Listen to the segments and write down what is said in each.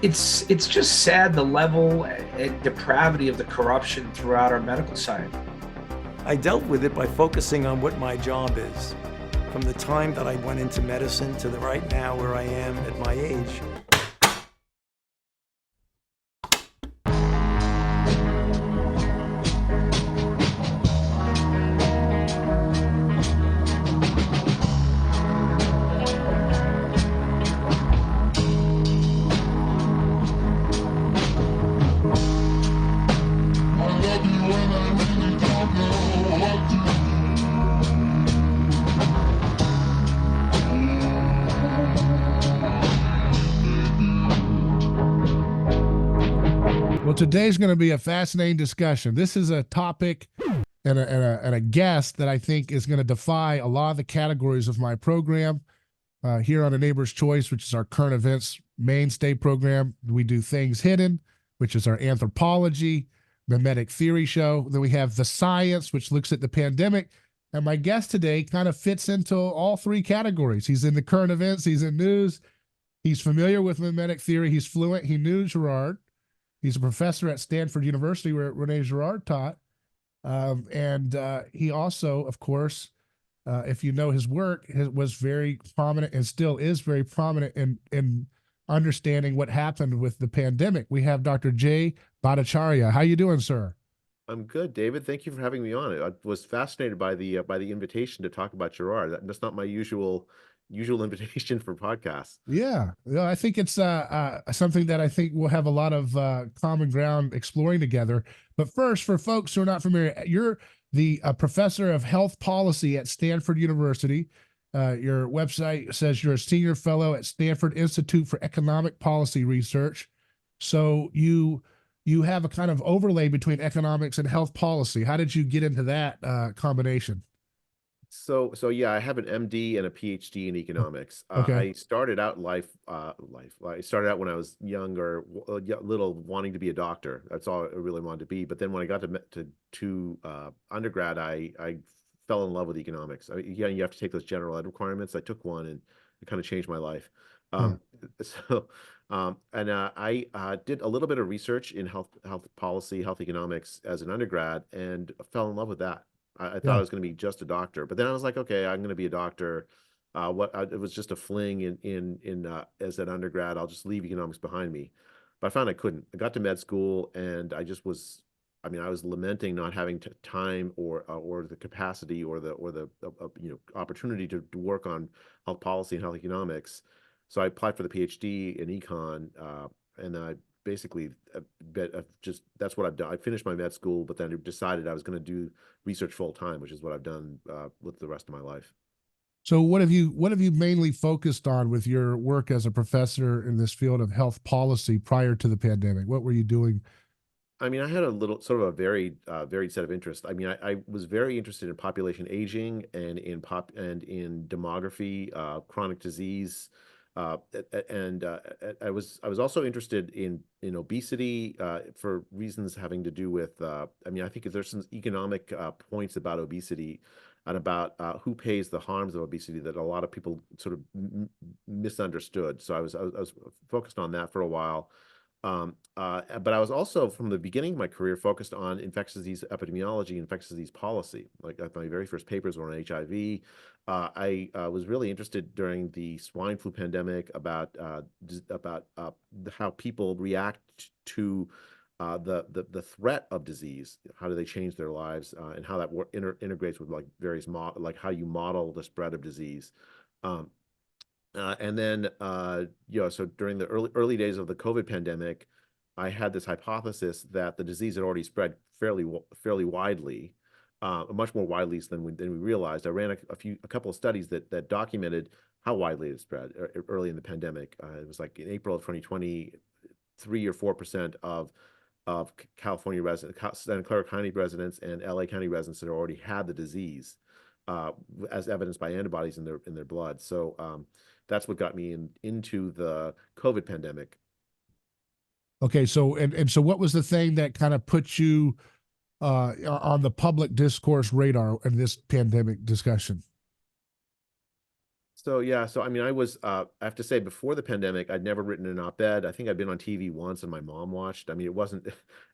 It's just sad, the level and depravity of the corruption throughout our medical side. I dealt with it by focusing on what my job is. From the time that I went into medicine to the right now where I am at my age. Well, today's going to be a fascinating discussion. This is a topic and a guest that I think is going to defy a lot of the categories of my program here on A Neighbor's Choice, which is our current events mainstay program. We do Things Hidden, which is our anthropology, mimetic theory show. Then we have The Science, which looks at the pandemic. And my guest today kind of fits into all three categories. He's in the current events, he's in news, he's familiar with mimetic theory, he's fluent, he knew Girard. He's a professor at Standford University where René Girard taught. He also, of course, if you know his work, was very prominent and still is very prominent in understanding what happened with the pandemic. We have Dr. J. Bhattacharya. How you doing, sir? I'm good, David. Thank you for having me on. I was fascinated by the invitation to talk about Girard. That's not my usual invitation for podcasts. Yeah, I think it's something that I think we'll have a lot of common ground exploring together. But first, for folks who are not familiar, you're the professor of health policy at Standford University. Your website says you're a senior fellow at Stanford Institute for Economic Policy Research. So you have a kind of overlay between economics and health policy. How did you get into that combination? So yeah, I have an MD and a PhD in economics. Okay. I started out I started out when I was younger, little, wanting to be a doctor. That's all I really wanted to be. But then when I got to undergrad, I fell in love with economics. You have to take those general ed requirements. I took one, and it kind of changed my life. I did a little bit of research in health policy, health economics as an undergrad, and fell in love with that. I thought I was going to be just a doctor, but then I was like, okay, I'm going to be a doctor. It was just a fling as an undergrad. I'll just leave economics behind me. But I found I couldn't. I got to med school, and I was lamenting not having time or the capacity or the opportunity to work on health policy and health economics. So I applied for the PhD in econ, and I basically that's what I've done. I finished my med school, but then decided I was going to do research full time, which is what I've done with the rest of my life. So what have you mainly focused on with your work as a professor in this field of health policy prior to the pandemic? What were you doing? I mean, I had a little sort of a varied set of interests. I mean, I was very interested in population aging and in demography, chronic disease. I was also interested in obesity for reasons having to do with I mean, I think there's some economic points about obesity and about who pays the harms of obesity that a lot of people sort of misunderstood. So I was focused on that for a while. But I was also, from the beginning of my career, focused on infectious disease epidemiology, infectious disease policy. Like my very first papers were on HIV. I was really interested during the swine flu pandemic about how people react to the threat of disease. How do they change their lives, and how that integrates with like various like how you model the spread of disease. So during the early days of the COVID pandemic, I had this hypothesis that the disease had already spread fairly widely, much more widely than we realized. I ran a couple of studies that documented how widely it spread early in the pandemic. It was like in April of 2020, 3 or 4% of California residents, Santa Clara County residents, and LA County residents that already had the disease, as evidenced by antibodies in their blood. So that's what got me into the COVID pandemic. Okay, so so what was the thing that kind of put you on the public discourse radar in this pandemic discussion? So yeah, so I mean, I have to say, before the pandemic, I'd never written an op-ed. I think I'd been on TV once, and my mom watched. I mean, it wasn't,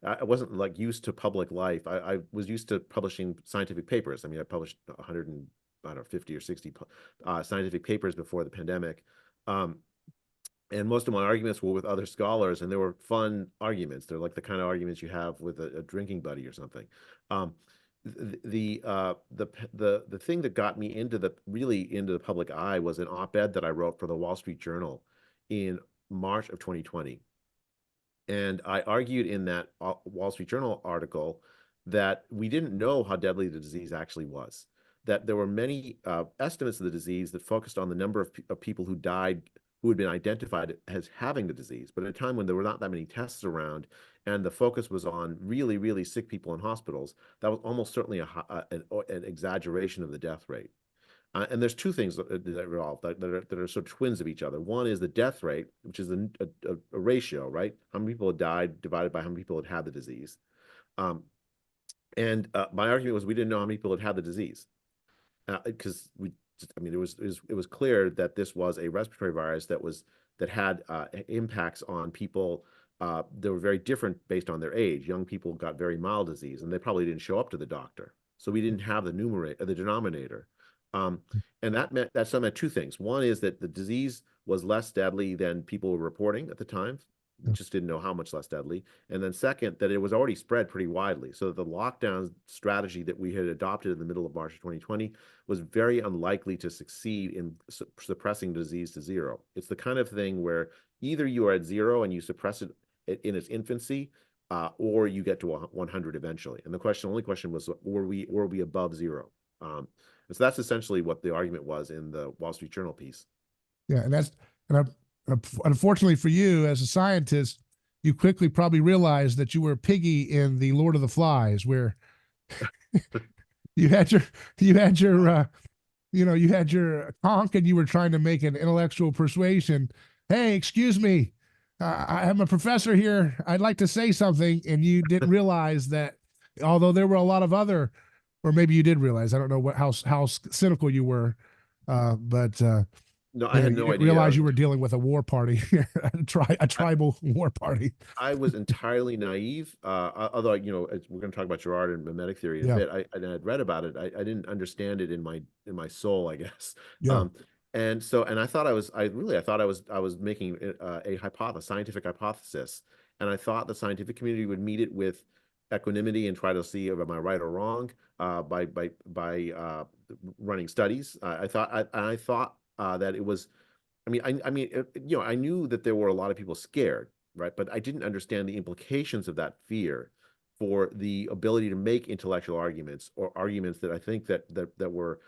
I wasn't like used to public life. I was used to publishing scientific papers. I mean, I published 100 and I don't know, 50 or 60 scientific papers before the pandemic. Um, and most of my arguments were with other scholars, and they were fun arguments. They're like the kind of arguments you have with a drinking buddy or something. Um, the thing that got me into the public eye was an op-ed that I wrote for the Wall Street Journal in March of 2020. And I argued in that Wall Street Journal article that we didn't know how deadly the disease actually was, that there were many estimates of the disease that focused on the number of people who died, who had been identified as having the disease, but at a time when there were not that many tests around, and the focus was on really, really sick people in hospitals, that was almost certainly an exaggeration of the death rate. And there's two things that are sort of twins of each other. One is the death rate, which is a ratio, right? How many people had died divided by how many people had the disease. And my argument was we didn't know how many people had the disease, because I mean, it was clear that this was a respiratory virus that had impacts on people that were very different based on their age. Young people got very mild disease, and they probably didn't show up to the doctor, so we didn't have the denominator. And that meant two things. One is that the disease was less deadly than people were reporting at the time. We just didn't know how much less deadly. And then second, that it was already spread pretty widely. So the lockdown strategy that we had adopted in the middle of March of 2020 was very unlikely to succeed in suppressing disease to zero. It's the kind of thing where either you are at zero and you suppress it in its infancy, or you get to 100 eventually. And the only question was, were we above zero? And so that's essentially what the argument was in the Wall Street Journal piece. Yeah, unfortunately for you as a scientist, you quickly probably realized that you were a piggy in the Lord of the Flies, where you had your conch, and you were trying to make an intellectual persuasion. Hey, excuse me, I am a professor here. I'd like to say something, and you didn't realize that, although there were a lot of other, or maybe you did realize. I don't know how cynical you were, but. No, I had no idea. Realize you were dealing with a war party, a tribal war party. I was entirely naive. Although, we're going to talk about Girard and mimetic theory in a bit. I'd read about it. I didn't understand it in my soul, I guess. Yeah. And I thought I was making a scientific hypothesis, and I thought the scientific community would meet it with equanimity and try to see if am I right or wrong by running studies. I thought that it was, I knew that there were a lot of people scared, right? But I didn't understand the implications of that fear for the ability to make intellectual arguments, or arguments that I think that were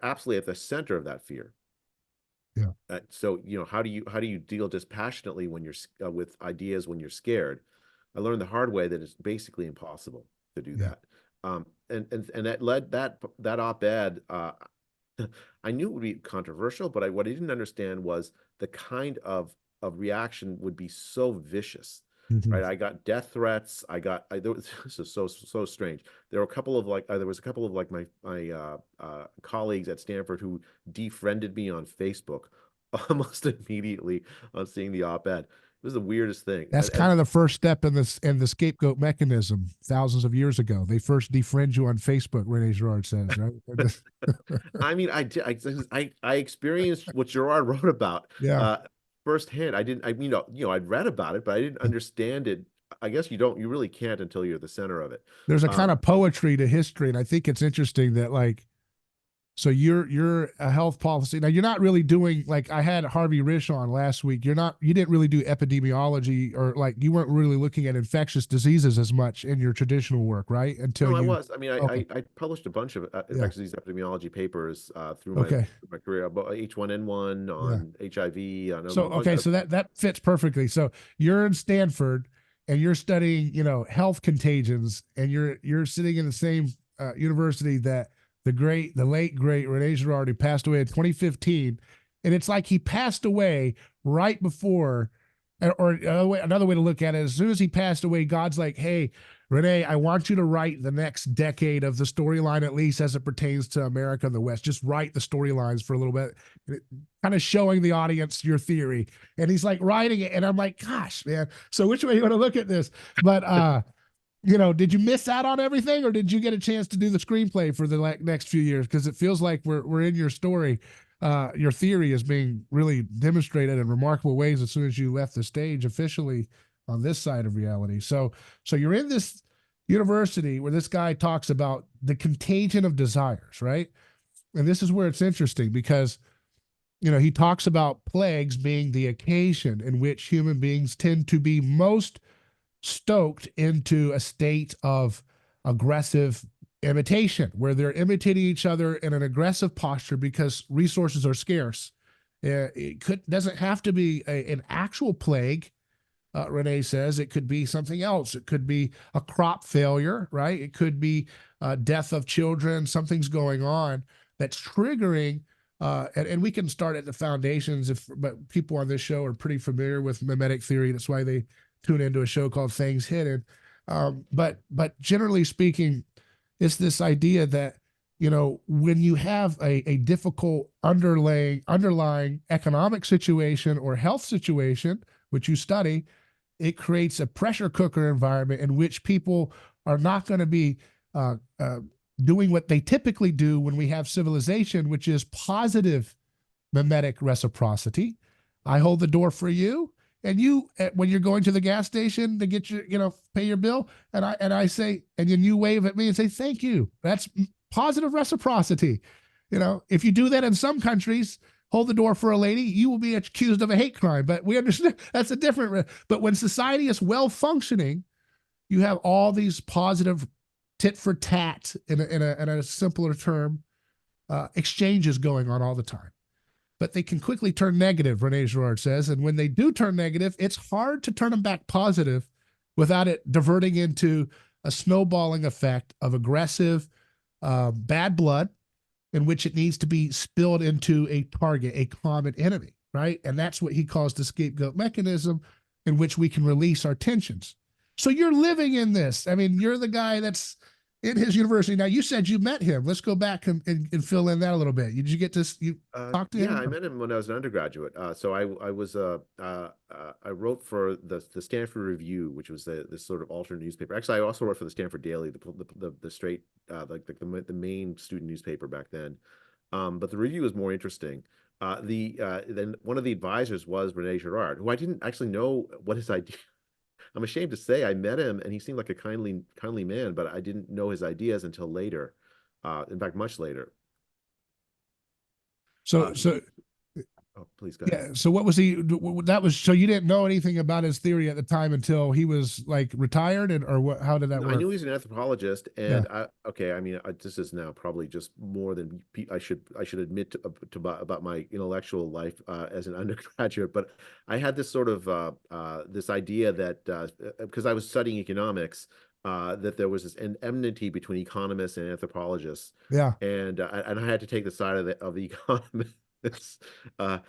absolutely at the center of that fear. Yeah. So how do you deal dispassionately when you're with ideas when you're scared? I learned the hard way that it's basically impossible to do that. And that led that op-ed. I knew it would be controversial, but what I didn't understand was the kind of reaction would be so vicious, right? I got death threats. This is so strange. There was a couple of my colleagues at Stanford who defriended me on Facebook almost immediately on seeing the op-ed. It was the weirdest thing. That's kind of the first step in the scapegoat mechanism. Thousands of years ago, they first defriend you on Facebook. René Girard says, right? I mean, I experienced what Girard wrote about. Firsthand. I'd read about it, but I didn't understand it. I guess you really can't until you're the center of it. There's a kind of poetry to history, and I think it's interesting that so you're a health policy. Now you're not really doing, like, I had Harvey Risch on last week. You didn't really do epidemiology, or you weren't really looking at infectious diseases as much in your traditional work, right? I was. I mean, I published a bunch of infectious disease epidemiology papers through my career about H1N1 on HIV. So that fits perfectly. So you're in Stanford and you're studying, health contagions, and you're sitting in the same university that the late great René Girard, who passed away in 2015, and it's like he passed away right before, or another way to look at it, as soon as he passed away, God's like, hey, Rene, I want you to write the next decade of the storyline, at least as it pertains to America and the West. Just write the storylines for a little bit, kind of showing the audience your theory. And he's like writing it, and I'm like, gosh, man. So which way you want to look at this? But did you miss out on everything, or did you get a chance to do the screenplay for the next few years? Because it feels like we're in your story. Your theory is being really demonstrated in remarkable ways as soon as you left the stage officially on this side of reality. So you're in this university where this guy talks about the contagion of desires, right? And this is where it's interesting because, he talks about plagues being the occasion in which human beings tend to be most stoked into a state of aggressive imitation, where they're imitating each other in an aggressive posture because resources are scarce. Doesn't have to be an actual plague. Rene says it could be something else. It could be a crop failure, right? It could be death of children. Something's going on that's triggering. And we can start at the foundations, but people on this show are pretty familiar with mimetic theory. That's why they tune into a show called Things Hidden. But generally speaking, it's this idea that, when you have a difficult underlying economic situation or health situation, which you study, it creates a pressure cooker environment in which people are not going to be doing what they typically do when we have civilization, which is positive mimetic reciprocity. I hold the door for you, and you, when you're going to the gas station to get your, pay your bill, and I say, and then you wave at me and say thank you. That's positive reciprocity. If you do that in some countries, hold the door for a lady, you will be accused of a hate crime. But we understand that's a different. But when society is well functioning, you have all these positive tit for tat, in a simpler term, exchanges going on all the time. But they can quickly turn negative, René Girard says. And when they do turn negative, it's hard to turn them back positive without it diverting into a snowballing effect of aggressive, bad blood, in which it needs to be spilled into a target, a common enemy, right? And that's what he calls the scapegoat mechanism, in which we can release our tensions. So you're living in this. I mean, you're the guy that's in his university. Now, you said you met him. Let's go back and fill in that a little bit. Did you get to talk to him? Yeah, I met him when I was an undergraduate. So I wrote for the Stanford Review, which was this sort of alternate newspaper. Actually, I also wrote for the Stanford Daily, the straight the main student newspaper back then. But the review was more interesting. Then one of the advisors was René Girard, who I didn't actually know what his idea. I'm ashamed to say I met him, and he seemed like a kindly man, but I didn't know his ideas until later. In fact, much later. So oh, please go ahead. Yeah. So what was he? That was so you didn't know anything about his theory at the time until he was like retired, or what? How did that work? I knew he was an anthropologist, and this is now probably just more than I should admit about my intellectual life as an undergraduate. But I had this sort of this idea that because I was studying economics, that there was this enmity between economists and anthropologists. Yeah. And I had to take the side of the economists. I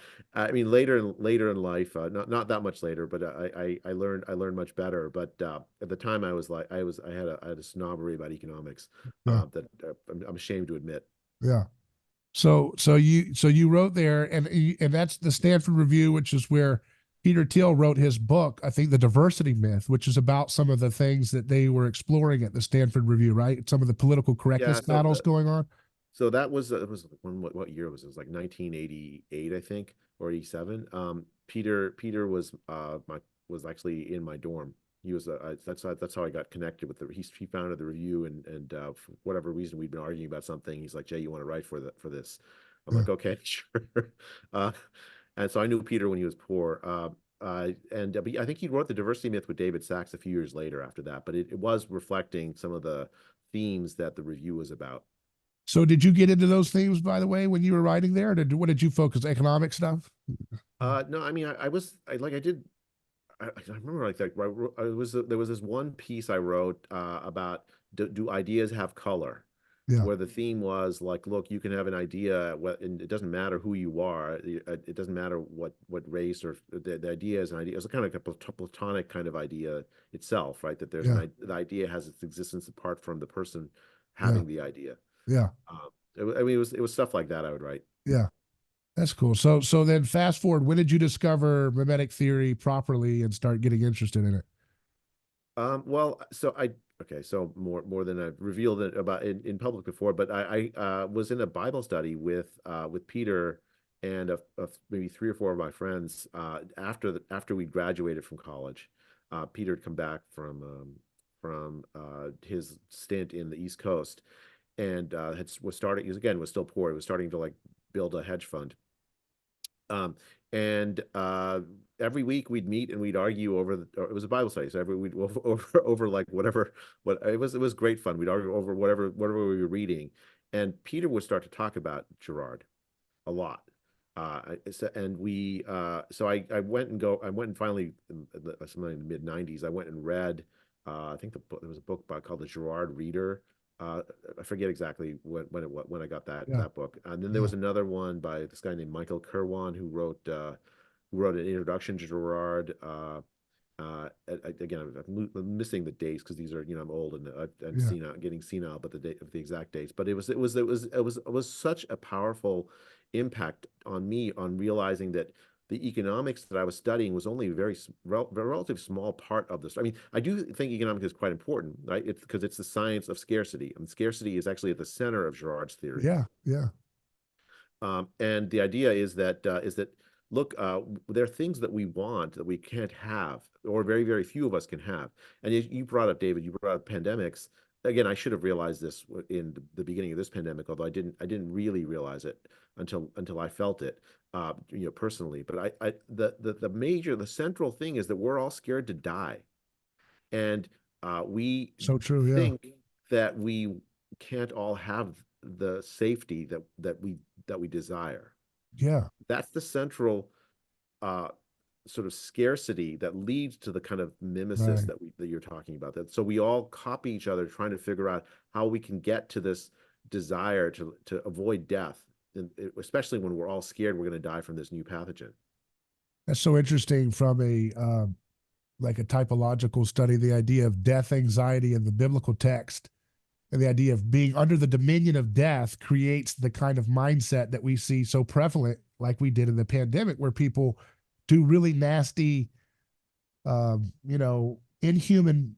mean, later in life, not that much later, but I learned much better. But at the time, I had a snobbery about economics that I'm ashamed to admit. Yeah. So you wrote there, and that's the Stanford Review, which is where Peter Thiel wrote his book, I think, The Diversity Myth, which is about some of the things that they were exploring at the Stanford Review, right? Some of the political correctness battles going on. So that was what year was it? It was like 1988, I think, or 87. Peter was actually in my dorm. He was that's how I got connected with he founded the review, and for whatever reason we'd been arguing about something. He's like, Jay, you want to write for this? I'm like, okay, sure. And so I knew Peter when he was poor. But I think he wrote The Diversity Myth with David Sachs a few years later after that. But it was reflecting some of the themes that the review was about. So did you get into those themes, by the way, when you were writing there? What did you focus? Economic stuff? No, I mean, I remember like that. There was this one piece I wrote about do ideas have color? Yeah. where the theme was like, look, you can have an idea, and it doesn't matter who you are. It doesn't matter what race or the idea is an idea. It's kind of like a Platonic kind of idea itself, right? That there's Yeah. the idea has its existence apart from the person Yeah. having the idea. Yeah. I mean, it was stuff like that I would write. Yeah. That's cool. So then fast forward, when did you discover mimetic theory properly and start getting interested in it? Well, okay, so more than I've revealed it about in public before, but I was in a Bible study with Peter and maybe three or four of my friends after we graduated from college. Peter had come back from his stint in the East Coast and was starting. Was still poor. He was starting to like build a hedge fund. Um, and every week we'd meet and we'd argue or it was a Bible study, so every we'd over like what it was great fun. We'd argue over whatever we were reading, and Peter would start to talk about Girard a lot. And we so I went and finally sometime in the mid '90s I went and read I think there was a book called The Girard Reader. I forget exactly when I got Yeah. that book. And then there Yeah. was another one by this guy named Michael Kirwan who wrote an introduction to Girard. Again, I'm missing the dates because these are, I'm old and I'm Yeah. senile, getting senile, but the exact dates. But it was such a powerful impact on me on realizing that the economics that I was studying was only a very relative small part of this. I mean, I do think economics is quite important, right? It's because it's the science of scarcity, and scarcity is actually at the center of Girard's theory. Yeah. Yeah. And the idea is that look, there are things that we want that we can't have, or very, very few of us can have. And you brought up, David, you brought up pandemics. Again, I should have realized this in the beginning of this pandemic, although I didn't really realize it until I felt it, personally. But the central thing is that we're all scared to die, and we So true. Yeah. think that we can't all have the safety that we desire. Yeah. That's the central uh, sort of scarcity that leads to the kind of mimesis Right. that you're talking about. That so we all copy each other, trying to figure out how we can get to this desire to avoid death, and especially when we're all scared we're going to die from this new pathogen. That's so interesting from like a typological study, the idea of death anxiety in the biblical text and the idea of being under the dominion of death creates the kind of mindset that we see so prevalent, like we did in the pandemic, where people do really nasty, inhuman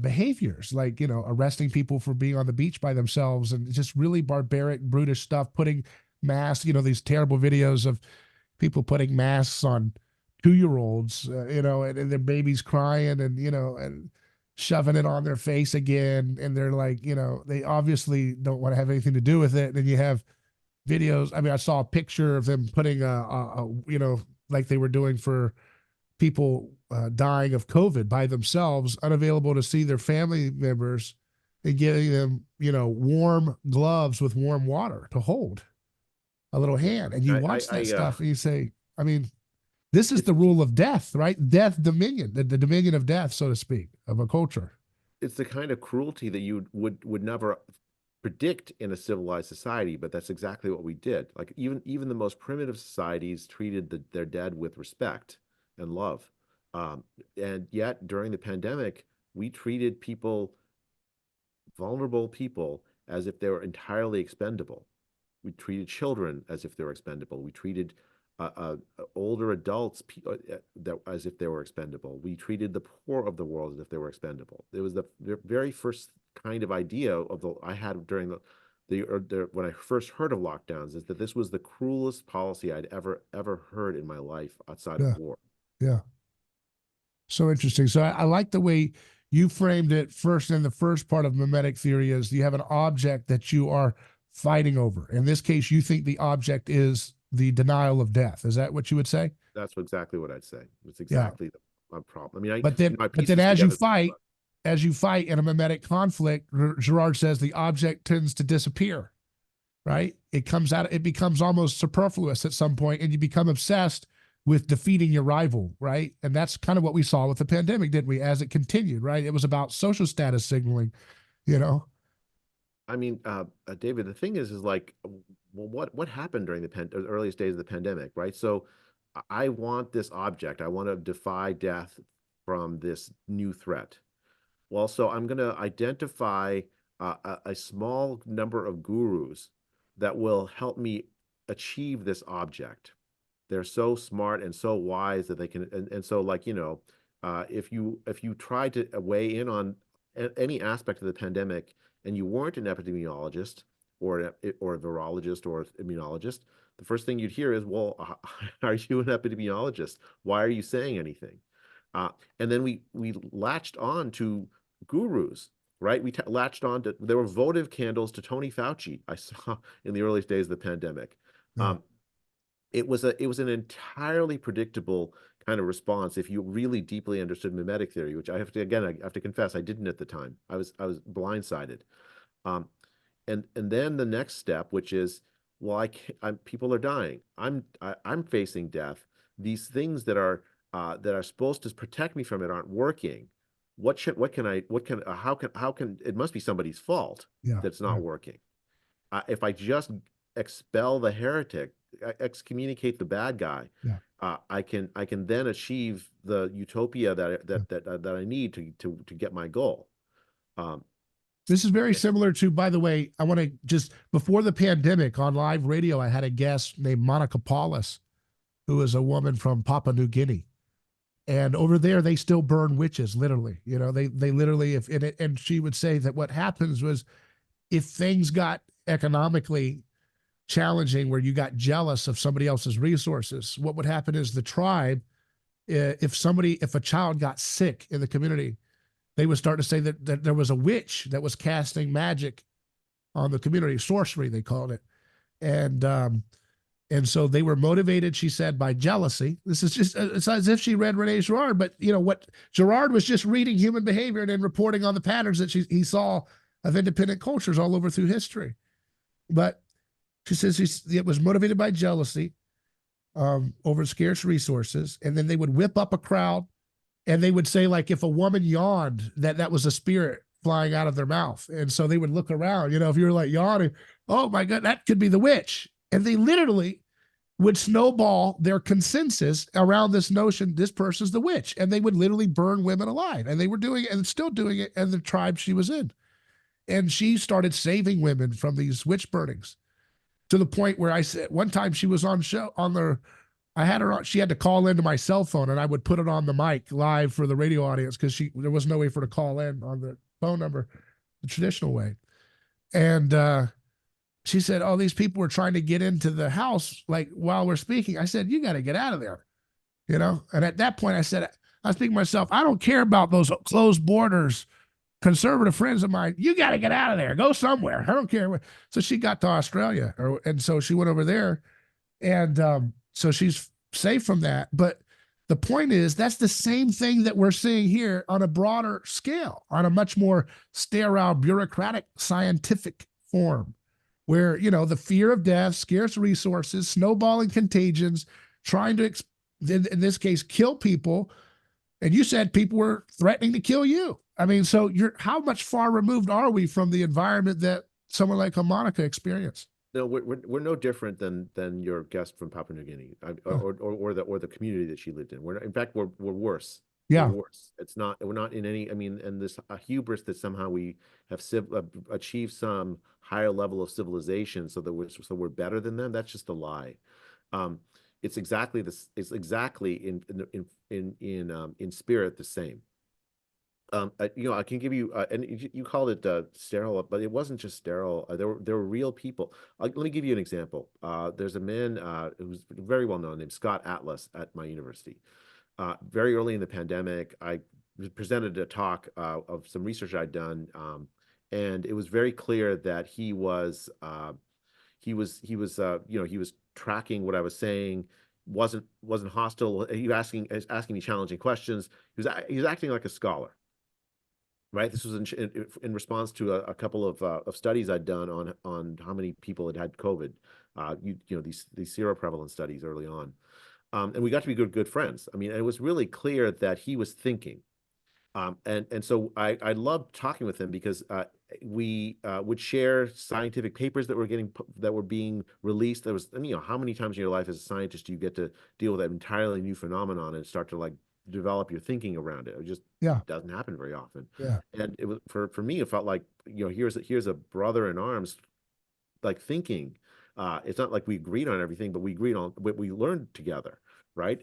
behaviors, like, arresting people for being on the beach by themselves and just really barbaric, brutish stuff, putting masks, these terrible videos of people putting masks on 2-year-olds, and their babies crying and shoving it on their face again. And they're like, they obviously don't want to have anything to do with it. And then you have videos. I mean, I saw a picture of them putting like they were doing for people dying of COVID by themselves, unavailable to see their family members, and giving them, warm gloves with warm water to hold a little hand. And you watch that stuff and you say, I mean, this is the rule of death, right? Death dominion, the dominion of death, so to speak, of a culture. It's the kind of cruelty that you would never predict in a civilized society, but that's exactly what we did. Like even the most primitive societies treated their dead with respect and love. And yet during the pandemic, we treated vulnerable people, as if they were entirely expendable. We treated children as if they were expendable. We treated older adults as if they were expendable. We treated the poor of the world as if they were expendable. It was the very first kind of idea I had during when I first heard of lockdowns, is that this was the cruelest policy I'd ever heard in my life outside Yeah. of war. Yeah. So interesting. So I like the way you framed it first. In the first part of mimetic theory is you have an object that you are fighting over. In this case, you think the object is the denial of death. Is that what you would say? That's exactly what I'd say. It's exactly my problem. I mean, but then as you fight in a mimetic conflict, Girard says the object tends to disappear, right? It becomes almost superfluous at some point, and you become obsessed with defeating your rival, right? And that's kind of what we saw with the pandemic, didn't we? As it continued, right? It was about social status signaling, I mean, David, the thing is like, well, what happened during the earliest days of the pandemic, right? So I want this object. I want to defy death from this new threat. Well, so I'm going to identify a small number of gurus that will help me achieve this object. They're so smart and so wise that they can, and so like, if you try to weigh in on any aspect of the pandemic and you weren't an epidemiologist or a virologist or immunologist, the first thing you'd hear is, well, are you an epidemiologist? Why are you saying anything? Uh, and then we latched on to gurus, right? We latched on to, there were votive candles to Tony Fauci, I saw in the earliest days of the pandemic. Yeah. It was an entirely predictable kind of response if you really deeply understood mimetic theory, which I have to, again, I have to confess I didn't at the time. I was blindsided. Um, and then the next step, which is, well, people are dying. I'm facing death. These things that are supposed to protect me from it aren't working. How can it must be somebody's fault Yeah. that's not working. If I just expel the heretic, excommunicate the bad guy, Yeah. I can then achieve the utopia that I need to get my goal. Um, This is very similar to, by the way, I want to just, before the pandemic on live radio, I had a guest named Monica Paulus, who is a woman from Papua New Guinea. And over there, they still burn witches, literally. They literally, if in it, and she would say that what happens was if things got economically challenging where you got jealous of somebody else's resources, what would happen is the tribe, if a child got sick in the community, they would start to say that there was a witch that was casting magic on the community, sorcery, they called it. And so they were motivated, she said, by jealousy. This is just, it's as if she read Rene Girard, but what Girard was just reading human behavior and then reporting on the patterns that he saw of independent cultures all over through history. But she says it was motivated by jealousy over scarce resources. And then they would whip up a crowd and they would say, like, if a woman yawned, that was a spirit flying out of their mouth. And so they would look around, if you were like yawning, oh my God, that could be the witch. And they literally would snowball their consensus around this notion, this person's the witch. And they would literally burn women alive. And they were doing it and still doing it in the tribe she was in. And she started saving women from these witch burnings to the point where I said, one time she was I had her on, she had to call into my cell phone and I would put it on the mic live for the radio audience because there was no way for her to call in on the phone number the traditional way. And she said, oh, these people were trying to get into the house like while we're speaking. I said, you got to get out of there, And at that point I said, I was thinking to myself, I don't care about those closed borders, conservative friends of mine. You got to get out of there. Go somewhere. I don't care. So she got to Australia and so she went over there and so she's safe from that. But the point is, that's the same thing that we're seeing here on a broader scale, on a much more sterile, bureaucratic, scientific form, where, the fear of death, scarce resources, snowballing contagions, trying to, in this case, kill people. And you said people were threatening to kill you. I mean, so how much far removed are we from the environment that someone like Monica experienced? No, we're no different than your guest from Papua New Guinea, or the community that she lived in. In fact, we're worse. Yeah. We're worse. We're not in any. I mean, and this hubris that somehow we have achieved some higher level of civilization, so we're better than them. That's just a lie. It's exactly this. It's exactly in spirit the same. I can give you, and you called it sterile, but it wasn't just sterile. There were real people. Let me give you an example. There's a man who's very well known named Scott Atlas at my university. Very early in the pandemic, I presented a talk of some research I'd done, and it was very clear that he was tracking what I was saying. wasn't hostile. He was asking me challenging questions. He was acting like a scholar. Right. This was in response to a couple of studies I'd done on how many people had COVID. These seroprevalence studies early on, and we got to be good friends. I mean, it was really clear that he was thinking, and so I loved talking with him because we would share scientific papers that were being released. There was, how many times in your life as a scientist do you get to deal with that entirely new phenomenon and start to like develop your thinking around it? It just Yeah. doesn't happen very often. Yeah. And it was for me, it felt like, here's a brother in arms, like thinking. It's not like we agreed on everything, but we agreed on what we learned together, right?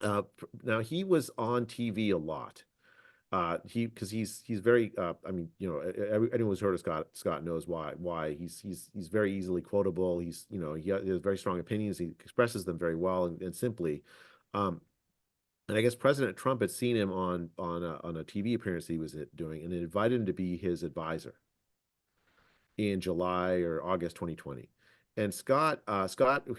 Now he was on TV a lot. Because he's very anyone who's heard of Scott knows why he's very easily quotable. He has very strong opinions. He expresses them very well and simply. And I guess President Trump had seen him on a TV appearance he was doing, and invited him to be his advisor in July or August 2020. And Scott,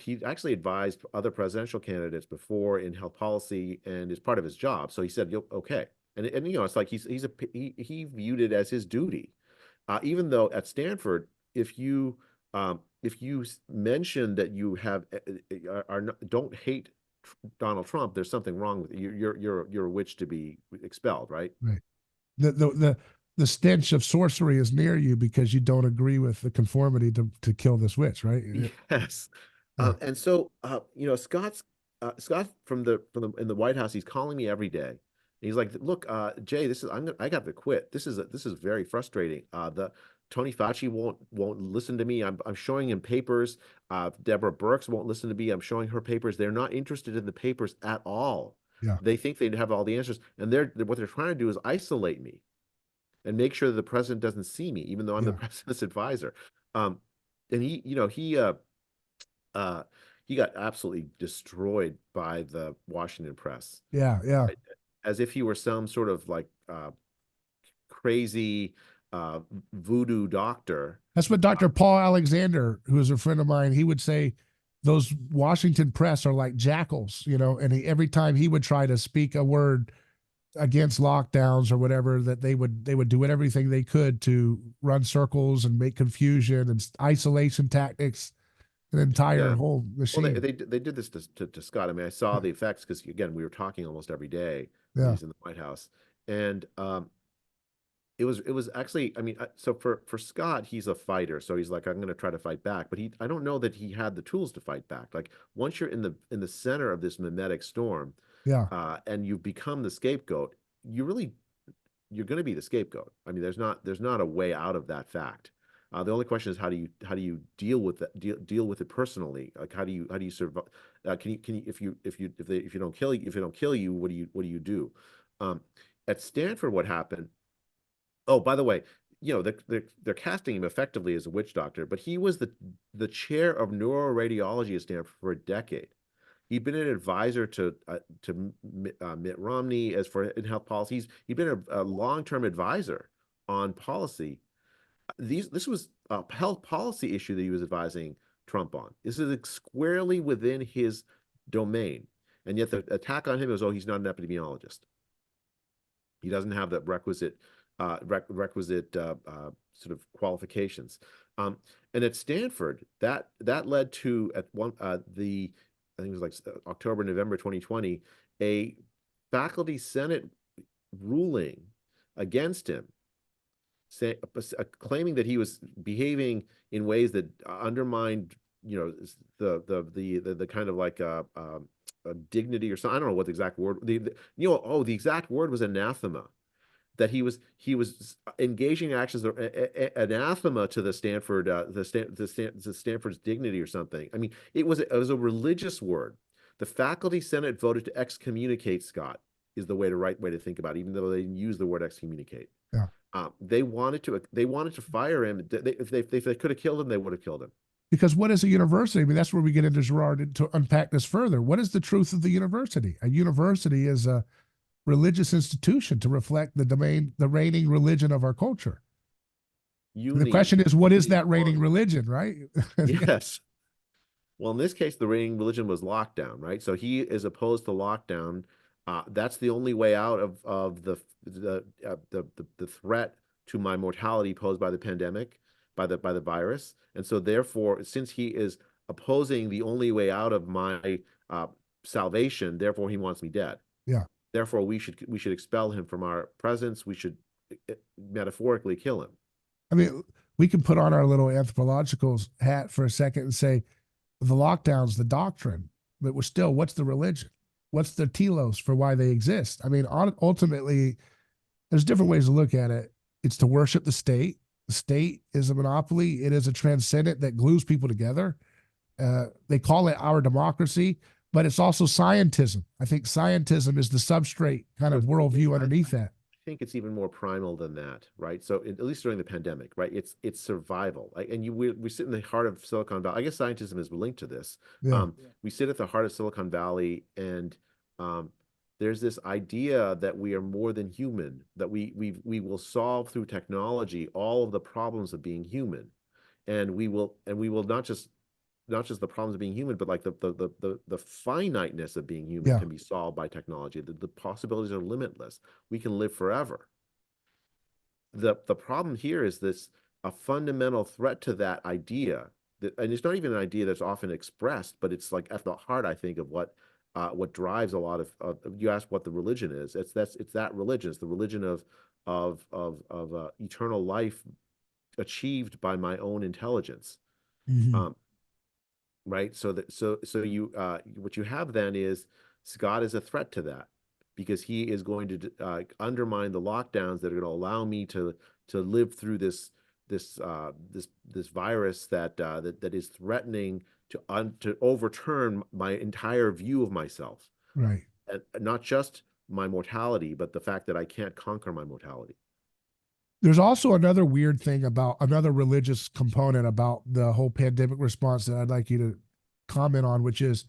he actually advised other presidential candidates before in health policy, and is part of his job. So he said, okay. And it's like he viewed it as his duty, even though at Stanford, if you mention that you don't hate Donald Trump, there's something wrong with you. You're a witch to be expelled, right? Right. The stench of sorcery is near you because you don't agree with the conformity to kill this witch, right? Yes. Yeah. And so Scott in the White House, he's calling me every day. He's like, look, Jay, I got to quit. This is very frustrating. The Tony Fauci won't listen to me. I'm showing him papers. Deborah Birx won't listen to me. I'm showing her papers. They're not interested in the papers at all. Yeah. They think they'd have all the answers, and what they're trying to do is isolate me and make sure that the president doesn't see me, even though I'm the president's advisor. And he got absolutely destroyed by the Washington press. Yeah. Yeah. Right? As if he were some sort of like crazy voodoo doctor. That's what Dr. Paul Alexander, who is a friend of mine, he would say those Washington press are like jackals, and every time he would try to speak a word against lockdowns or whatever, that they would do everything they could to run circles and make confusion and isolation tactics, an entire whole machine. Well, they did this to Scott. I mean, I saw the effects because, again, we were talking almost every day when he was in the White House, and it was actually, I mean, so for Scott, he's a fighter, so he's like, I'm going to try to fight back, but I don't know that he had the tools to fight back. Like, once you're in the center of this mimetic storm, and you've become the scapegoat, you're going to be the scapegoat. I mean, there's not a way out of that fact. The only question is how do you deal with that, deal with it personally? Like, how do you survive? Can you if you don't kill you, what do you do? At Stanford, what happened? Oh, by the way, they're casting him effectively as a witch doctor, but he was the chair of neuroradiology at Stanford for a decade. He'd been an advisor to Mitt Romney in health policies. He'd been a long-term advisor on policy. This was a health policy issue that he was advising Trump on. This is squarely within his domain, and yet the attack on him was, he's not an epidemiologist. He doesn't have the requisite sort of qualifications. And at Stanford, that led to I think it was like October, November 2020, a faculty senate ruling against him, claiming that he was behaving in ways that undermined, the kind of like a dignity or something. I don't know what the exact word. The exact word was anathema. That he was engaging actions that are anathema to the Stanford Stanford's dignity or something. I mean, it was a religious word. The faculty senate voted to excommunicate Scott, is the right way to think about it, even though they didn't use the word excommunicate. Yeah. They wanted to fire him. If they could have killed him, they would have killed him. Because what is a university? I mean, that's where we get into Girard to unpack this further. What is the truth of the university? A university is a religious institution to reflect the reigning religion of our culture. The question is, what is that reigning religion, right? Yes. Well, in this case, the reigning religion was lockdown, right? So he is opposed to lockdown. That's the only way out of the threat to my mortality posed by the pandemic, by the virus. And so therefore, since he is opposing the only way out of my salvation, therefore he wants me dead. Yeah. Therefore, we should expel him from our presence. We should metaphorically kill him. I mean, we can put on our little anthropological hat for a second and say the lockdown's the doctrine, but we're still, what's the religion? What's the telos for why they exist? I mean, ultimately, there's different ways to look at it. It's to worship the state. The state is a monopoly. It is a transcendent that glues people together. They call it our democracy, but it's also scientism. I think scientism is the substrate kind of worldview underneath that. I think it's even more primal than that, right? So at least during the pandemic, right? It's survival. Like, and we sit in the heart of Silicon Valley. I guess scientism is linked to this. Yeah. We sit at the heart of Silicon Valley, and there's this idea that we are more than human, that we will solve through technology all of the problems of being human, and we will not just the problems of being human, but like the finiteness of being human Yeah. can be solved by technology. The possibilities are limitless. We can live forever. The problem here is a fundamental threat to that idea, and it's not even an idea that's often expressed, but it's like at the heart, I think, of what drives a lot of. You ask what the religion is. It's that religion. It's the religion of eternal life achieved by my own intelligence. Mhm. Right. So you what you have then is God is a threat to that, because he is going to undermine the lockdowns that are going to allow me to live through this virus that is threatening to overturn my entire view of myself, Right. and not just my mortality, but the fact that I can't conquer my mortality. There's also another weird thing about another religious component about the whole pandemic response that I'd like you to comment on, which is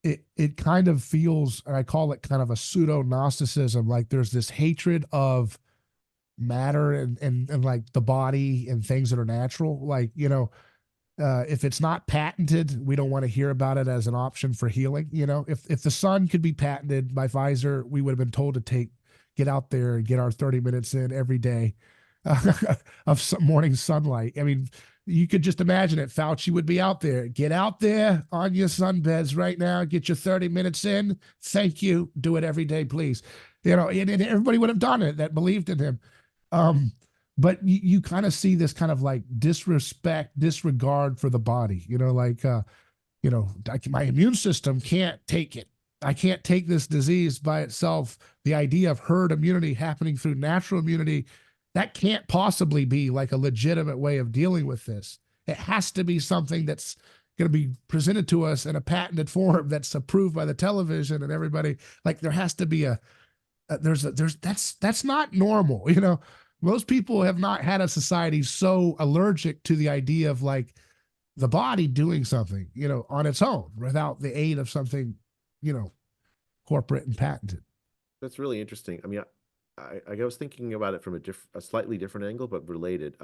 it kind of feels, and I call it kind of a pseudo gnosticism, like there's this hatred of matter and like the body and things that are natural. Like, if it's not patented, we don't want to hear about it as an option for healing. If the sun could be patented by Pfizer, we would have been told to get out there and get our 30 minutes in every day of some morning sunlight. I mean, you could just imagine it. Fauci would be out there. Get out there on your sunbeds right now. Get your 30 minutes in. Thank you. Do it every day, please. And everybody would have done it that believed in him. But you kind of see this kind of like disregard for the body, my immune system can't take it. I can't take this disease by itself. The idea of herd immunity happening through natural immunity, that can't possibly be like a legitimate way of dealing with this. It has to be something that's going to be presented to us in a patented form that's approved by the television and everybody. Like there has to be that's not normal. Most people have not had a society so allergic to the idea of like the body doing something, on its own without the aid of something, corporate and patented. That's really interesting. I mean, I was thinking about it from a slightly different angle, but related.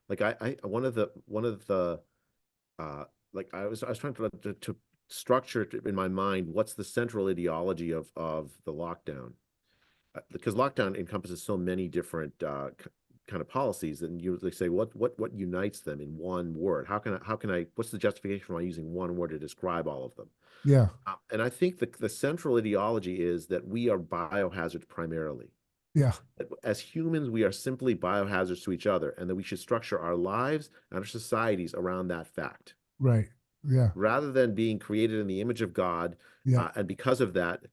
Like one of the like I was trying to structure it in my mind what's the central ideology of the lockdown, because lockdown encompasses so many different kind of policies, and they say what unites them in one word. How can I what's the justification for my using one word to describe all of them? Yeah. And I think the central ideology is that we are biohazards primarily. Yeah. As humans, we are simply biohazards to each other, and that we should structure our lives and our societies around that fact. Right. Yeah. Rather than being created in the image of God, Yeah. and because of that,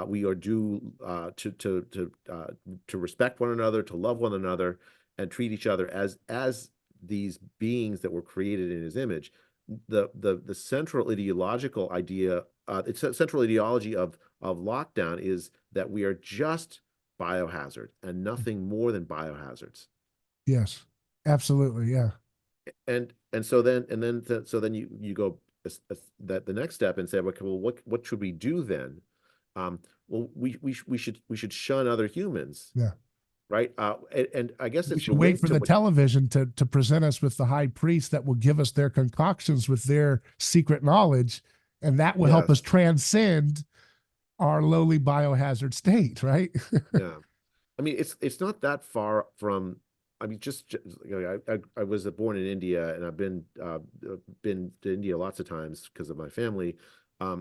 we are due to respect one another, to love one another, and treat each other as these beings that were created in His image. The central ideological idea, it's a central ideology of lockdown is that we are just biohazard and nothing more than biohazards. Yes. Absolutely. Yeah. And then you go that the next step and say, okay, well, what should we do then? Well, we should shun other humans. Yeah. Right. And I guess We it's should wait for the what, television to present us with the high priest that will give us their concoctions with their secret knowledge, and that will help us transcend our lowly biohazard state, right? Yeah. I mean, it's not that far from. I mean, I was born in India, and I've been to India lots of times because of my family.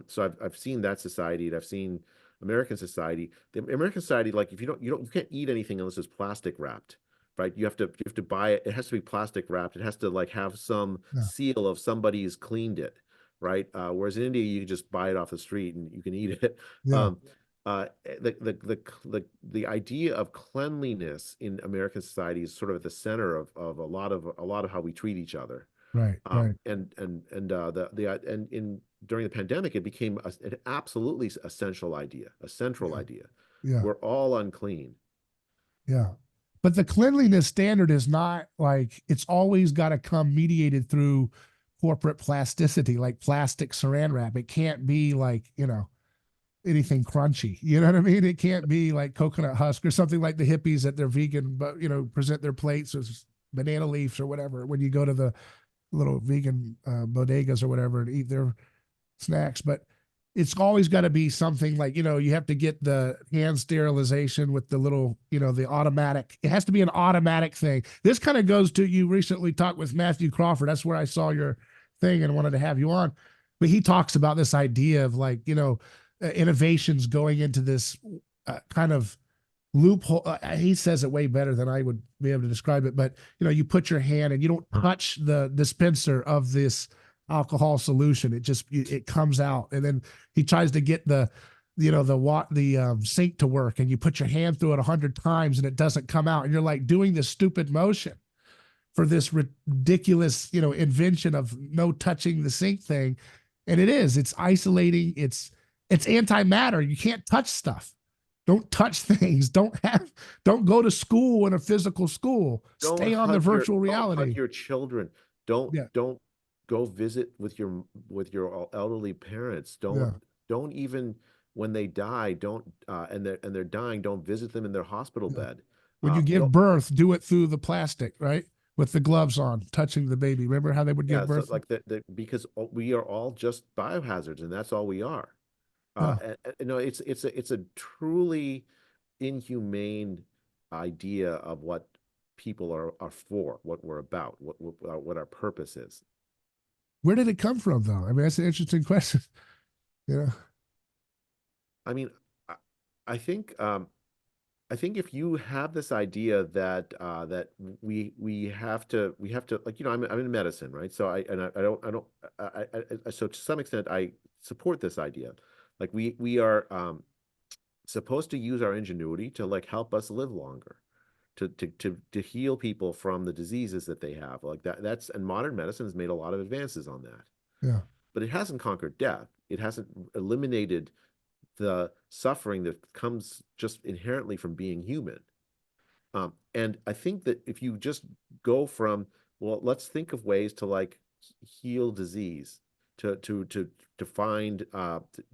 So I've seen that society, and I've seen American society. The American society, like if you can't eat anything unless it's plastic wrapped. right? You have to buy it. It has to be plastic wrapped. It has to like have some Yeah. seal of somebody's cleaned it, right? Whereas in India, you can just buy it off the street and you can eat it. Yeah. The idea of cleanliness in American society is sort of at the center of a lot of how we treat each other. Right. Right. And in during the pandemic, it became an absolutely essential idea, a central Yeah. idea. Yeah. We're all unclean. Yeah. But the cleanliness standard is not like it's always got to come mediated through corporate plasticity, like plastic saran wrap. It can't be like, anything crunchy. You know what I mean? It can't be like coconut husk or something like the hippies that they're vegan, but present their plates as banana leaves or whatever when you go to the little vegan bodegas or whatever and eat their snacks. But it's always got to be something like, you have to get the hand sterilization with the little, the automatic. It has to be an automatic thing. This kind of goes to, you recently talked with Matthew Crawford. That's where I saw your thing and wanted to have you on. But he talks about this idea of like, innovations going into this kind of loophole. He says it way better than I would be able to describe it. But, you put your hand and you don't touch the dispenser of this alcohol solution. It comes out, and then he tries to get the sink to work, and you put your hand through it 100 times and it doesn't come out, and you're like doing this stupid motion for this ridiculous invention of no touching the sink thing. And it's isolating. It's antimatter. You can't touch stuff. Don't touch things. Don't go to school in a physical school. Stay on the virtual reality. Don't hug your children. Don't go visit with your elderly parents. Don't even when they die, and they're dying, don't visit them in their hospital bed. When you give birth, do it through the plastic, right? With the gloves on, touching the baby. Remember how they would give birth? So like because we are all just biohazards, and that's all we are. It's a truly inhumane idea of what people are for, what we're about, what our purpose is. Where did it come from, though? I mean, that's an interesting question. I mean, I think if you have this idea that that we have to like I'm in medicine, right? So so to some extent I support this idea. Like we are supposed to use our ingenuity to like help us live longer, to heal people from the diseases that they have, like and modern medicine has made a lot of advances on that. Yeah. But it hasn't conquered death. It hasn't eliminated the suffering that comes just inherently from being human. And I think that if you just go from, well, let's think of ways to like heal disease, to find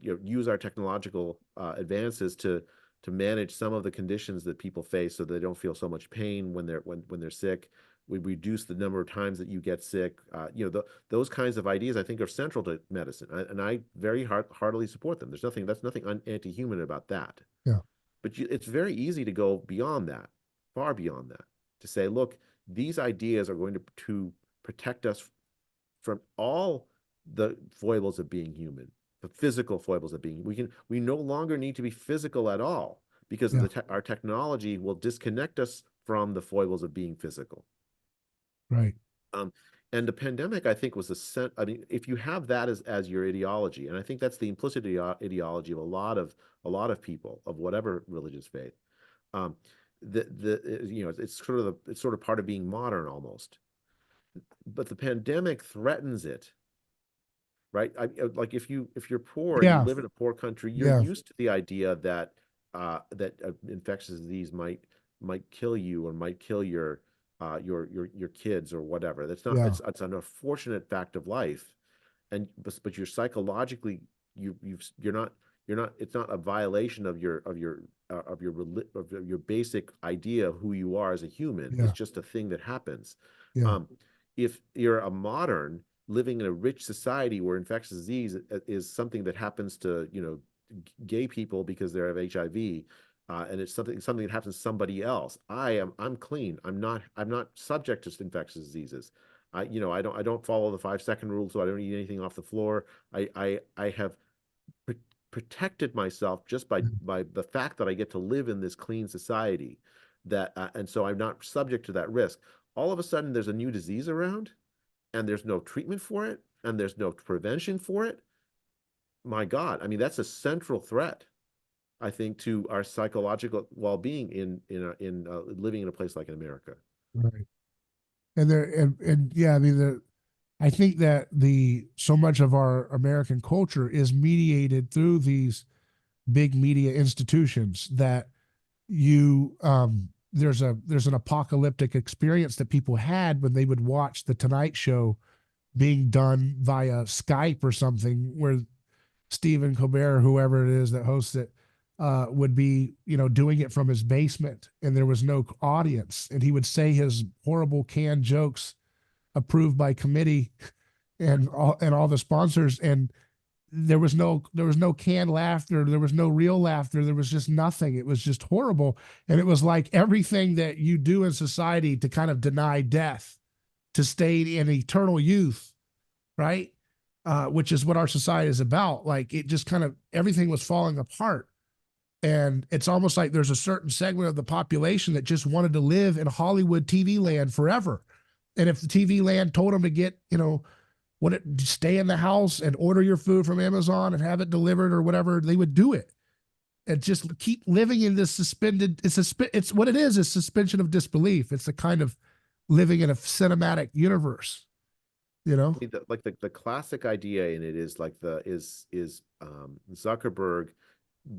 use our technological advances to manage some of the conditions that people face so they don't feel so much pain when they're sick. We reduce the number of times that you get sick. Those kinds of ideas I think are central to medicine, and I very heartily support them. That's nothing anti-human about that. Yeah. But it's very easy to go beyond that, far beyond that, to say, look, these ideas are going to protect us from all the foibles of being human, the physical foibles of being. We no longer need to be physical at all because our technology will disconnect us from the foibles of being physical. Right. And the pandemic, I think, was I mean, if you have that as your ideology, and I think that's the implicit ideology of a lot of people of whatever religious faith, it's sort of part of being modern almost. But the pandemic threatens it, right? Like if you're poor and you live in a poor country, you're used to the idea that infectious disease might kill you or might kill your kids or whatever. That's not. It's an unfortunate fact of life, but you're psychologically you're not. It's not a violation of your basic idea of who you are as a human. It's just a thing that happens. If you're a modern living in a rich society where infectious disease is something that happens to gay people because they have HIV. And it's something that happens to somebody else. I'm clean. I'm not subject to infectious diseases. I don't follow the 5-second rule, so I don't eat anything off the floor. I have protected myself just by the fact that I get to live in this clean society. that, and so I'm not subject to that risk. All of a sudden, there's a new disease around, and there's no treatment for it, and there's no prevention for it. My God, I mean, that's a central threat, I think, to our psychological well-being in living in a place like in America. Right. And yeah, I mean, I think that so much of our American culture is mediated through these big media institutions that there's an apocalyptic experience that people had when they would watch the Tonight Show being done via Skype or something, where Stephen Colbert or whoever it is that hosts it would be, doing it from his basement, and there was no audience, and he would say his horrible canned jokes approved by committee and all the sponsors, and there was no canned laughter, there was no real laughter, there was just nothing. It was just horrible, and it was like everything that you do in society to kind of deny death, to stay in eternal youth, right? Which is what our society is about. Like, it just kind of, everything was falling apart. And it's almost like there's a certain segment of the population that just wanted to live in Hollywood TV land forever. And if the TV land told them to get, stay in the house and order your food from Amazon and have it delivered or whatever, they would do it. And just keep living in this suspended, it's what it is suspension of disbelief. It's a kind of living in a cinematic universe. Like the classic idea in it is like Zuckerberg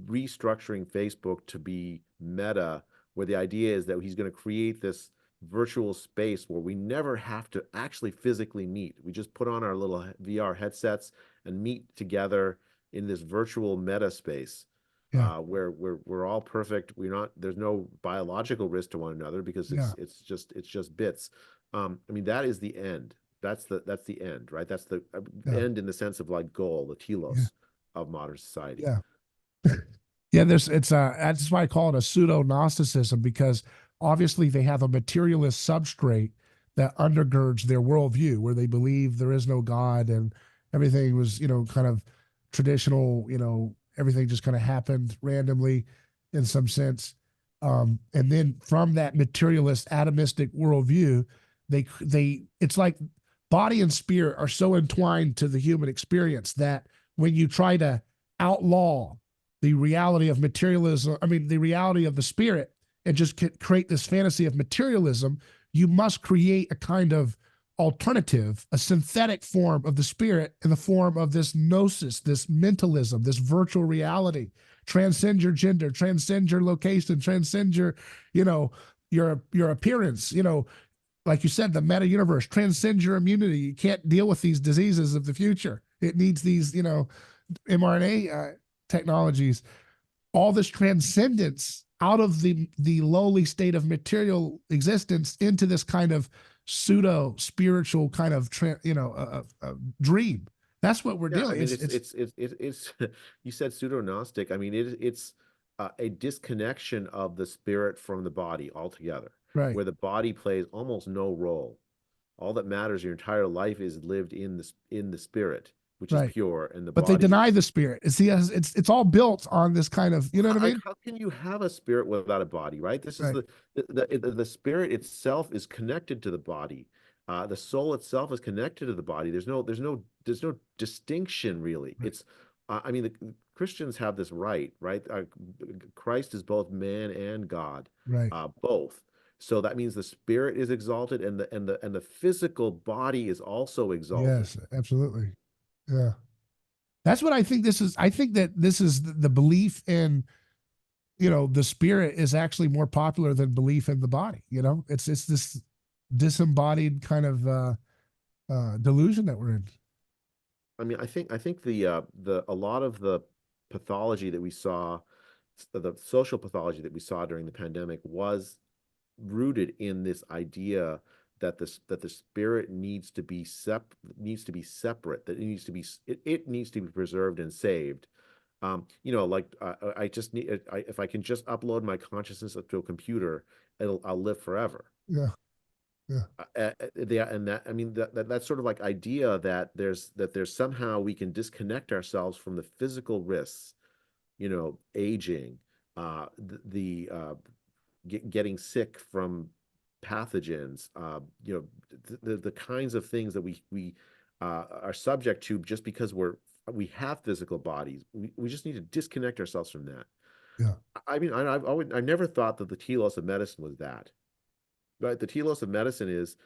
restructuring Facebook to be Meta, where the idea is that he's going to create this virtual space where we never have to actually physically meet. We just put on our little VR headsets and meet together in this virtual meta space. Yeah. Where we're all perfect. There's no biological risk to one another because it's just bits. I mean, that is the end. That's the end, right? That's the end in the sense of like goal, the telos of modern society. Yeah. Yeah, that's why I call it a pseudo gnosticism, because obviously they have a materialist substrate that undergirds their worldview, where they believe there is no God and everything was, kind of traditional, everything just kind of happened randomly in some sense. And then from that materialist atomistic worldview, it's like body and spirit are so entwined to the human experience that when you try to outlaw the reality of materialism, the reality of the spirit, and just create this fantasy of materialism, you must create a kind of alternative, a synthetic form of the spirit in the form of this gnosis, this mentalism, this virtual reality. Transcend your gender, transcend your location, transcend your appearance, like you said, the meta universe, transcend your immunity. You can't deal with these diseases of the future. It needs these, mRNA technologies, all this transcendence out of the lowly state of material existence into this kind of pseudo spiritual kind of dream. That's what we're doing. It's you said pseudo gnostic. I mean, it's a disconnection of the spirit from the body altogether, right, where the body plays almost no role. All that matters, your entire life is lived in the spirit, which is pure, and the but body. they deny the spirit. It's all built on this kind of, what I mean? How can you have a spirit without a body, right? This is the spirit itself is connected to the body. The soul itself is connected to the body. There's no distinction really. It's the Christians have this right? Christ is both man and God, right? Both. So that means the spirit is exalted, and the physical body is also exalted. Yes, absolutely. Yeah. That's what I think this is. I think that this is the belief in, the spirit is actually more popular than belief in the body. It's this disembodied kind of delusion that we're in. I mean, I think a lot of the pathology that we saw, the social pathology that we saw during the pandemic, was rooted in this idea that the spirit needs to be separate, that it needs to be preserved and saved. I just need, if I can just upload my consciousness to a computer, I'll live forever. Yeah. And that's sort of like idea that there's somehow we can disconnect ourselves from the physical risks, aging, the getting sick from pathogens, the kinds of things that we are subject to just because we have physical bodies. We just need to disconnect ourselves from that. Yeah. I mean, I never thought that the telos of medicine was that. Right? The telos of medicine is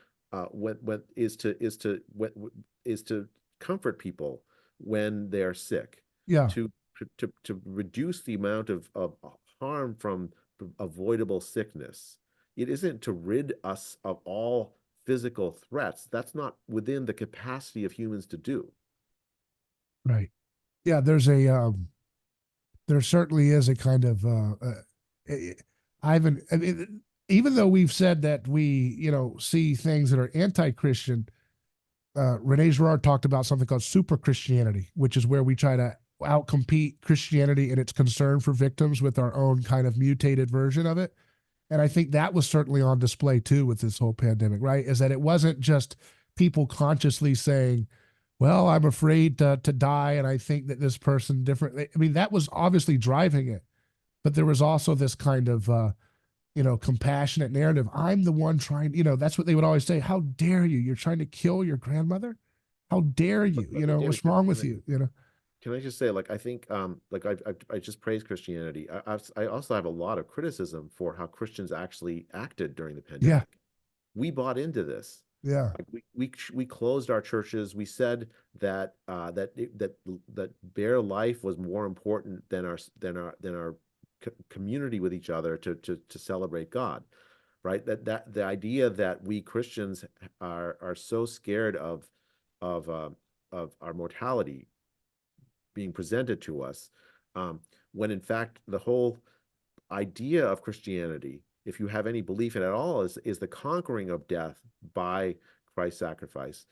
when is to comfort people when they are sick, Yeah. to reduce the amount of harm from avoidable sickness. It isn't to rid us of all physical threats. That's not within the capacity of humans to do. Right. Yeah. There certainly is a kind of, Ivan, I mean, even though we've said that we, see things that are anti-Christian, Rene Girard talked about something called super Christianity, which is where we try to outcompete Christianity in its concern for victims with our own kind of mutated version of it. And I think that was certainly on display too with this whole pandemic, right? Is that it wasn't just people consciously saying, well, I'm afraid to die, and I think that this person different. I mean, that was obviously driving it, but there was also this kind of compassionate narrative. I'm the one trying, that's what they would always say. How dare you? You're trying to kill your grandmother? How dare you? David, What's wrong with you? Can I just say, like, I think, like I just praised Christianity. I also have a lot of criticism for how Christians actually acted during the Yeah. pandemic. We bought into this. Yeah. Like we closed our churches. We said that that bare life was more important than our community with each other to celebrate God, right? That the idea that we Christians are so scared of our mortality being presented to us, when in fact the whole idea of Christianity, if you have any belief in it at all, is the conquering of death by Christ's sacrifice.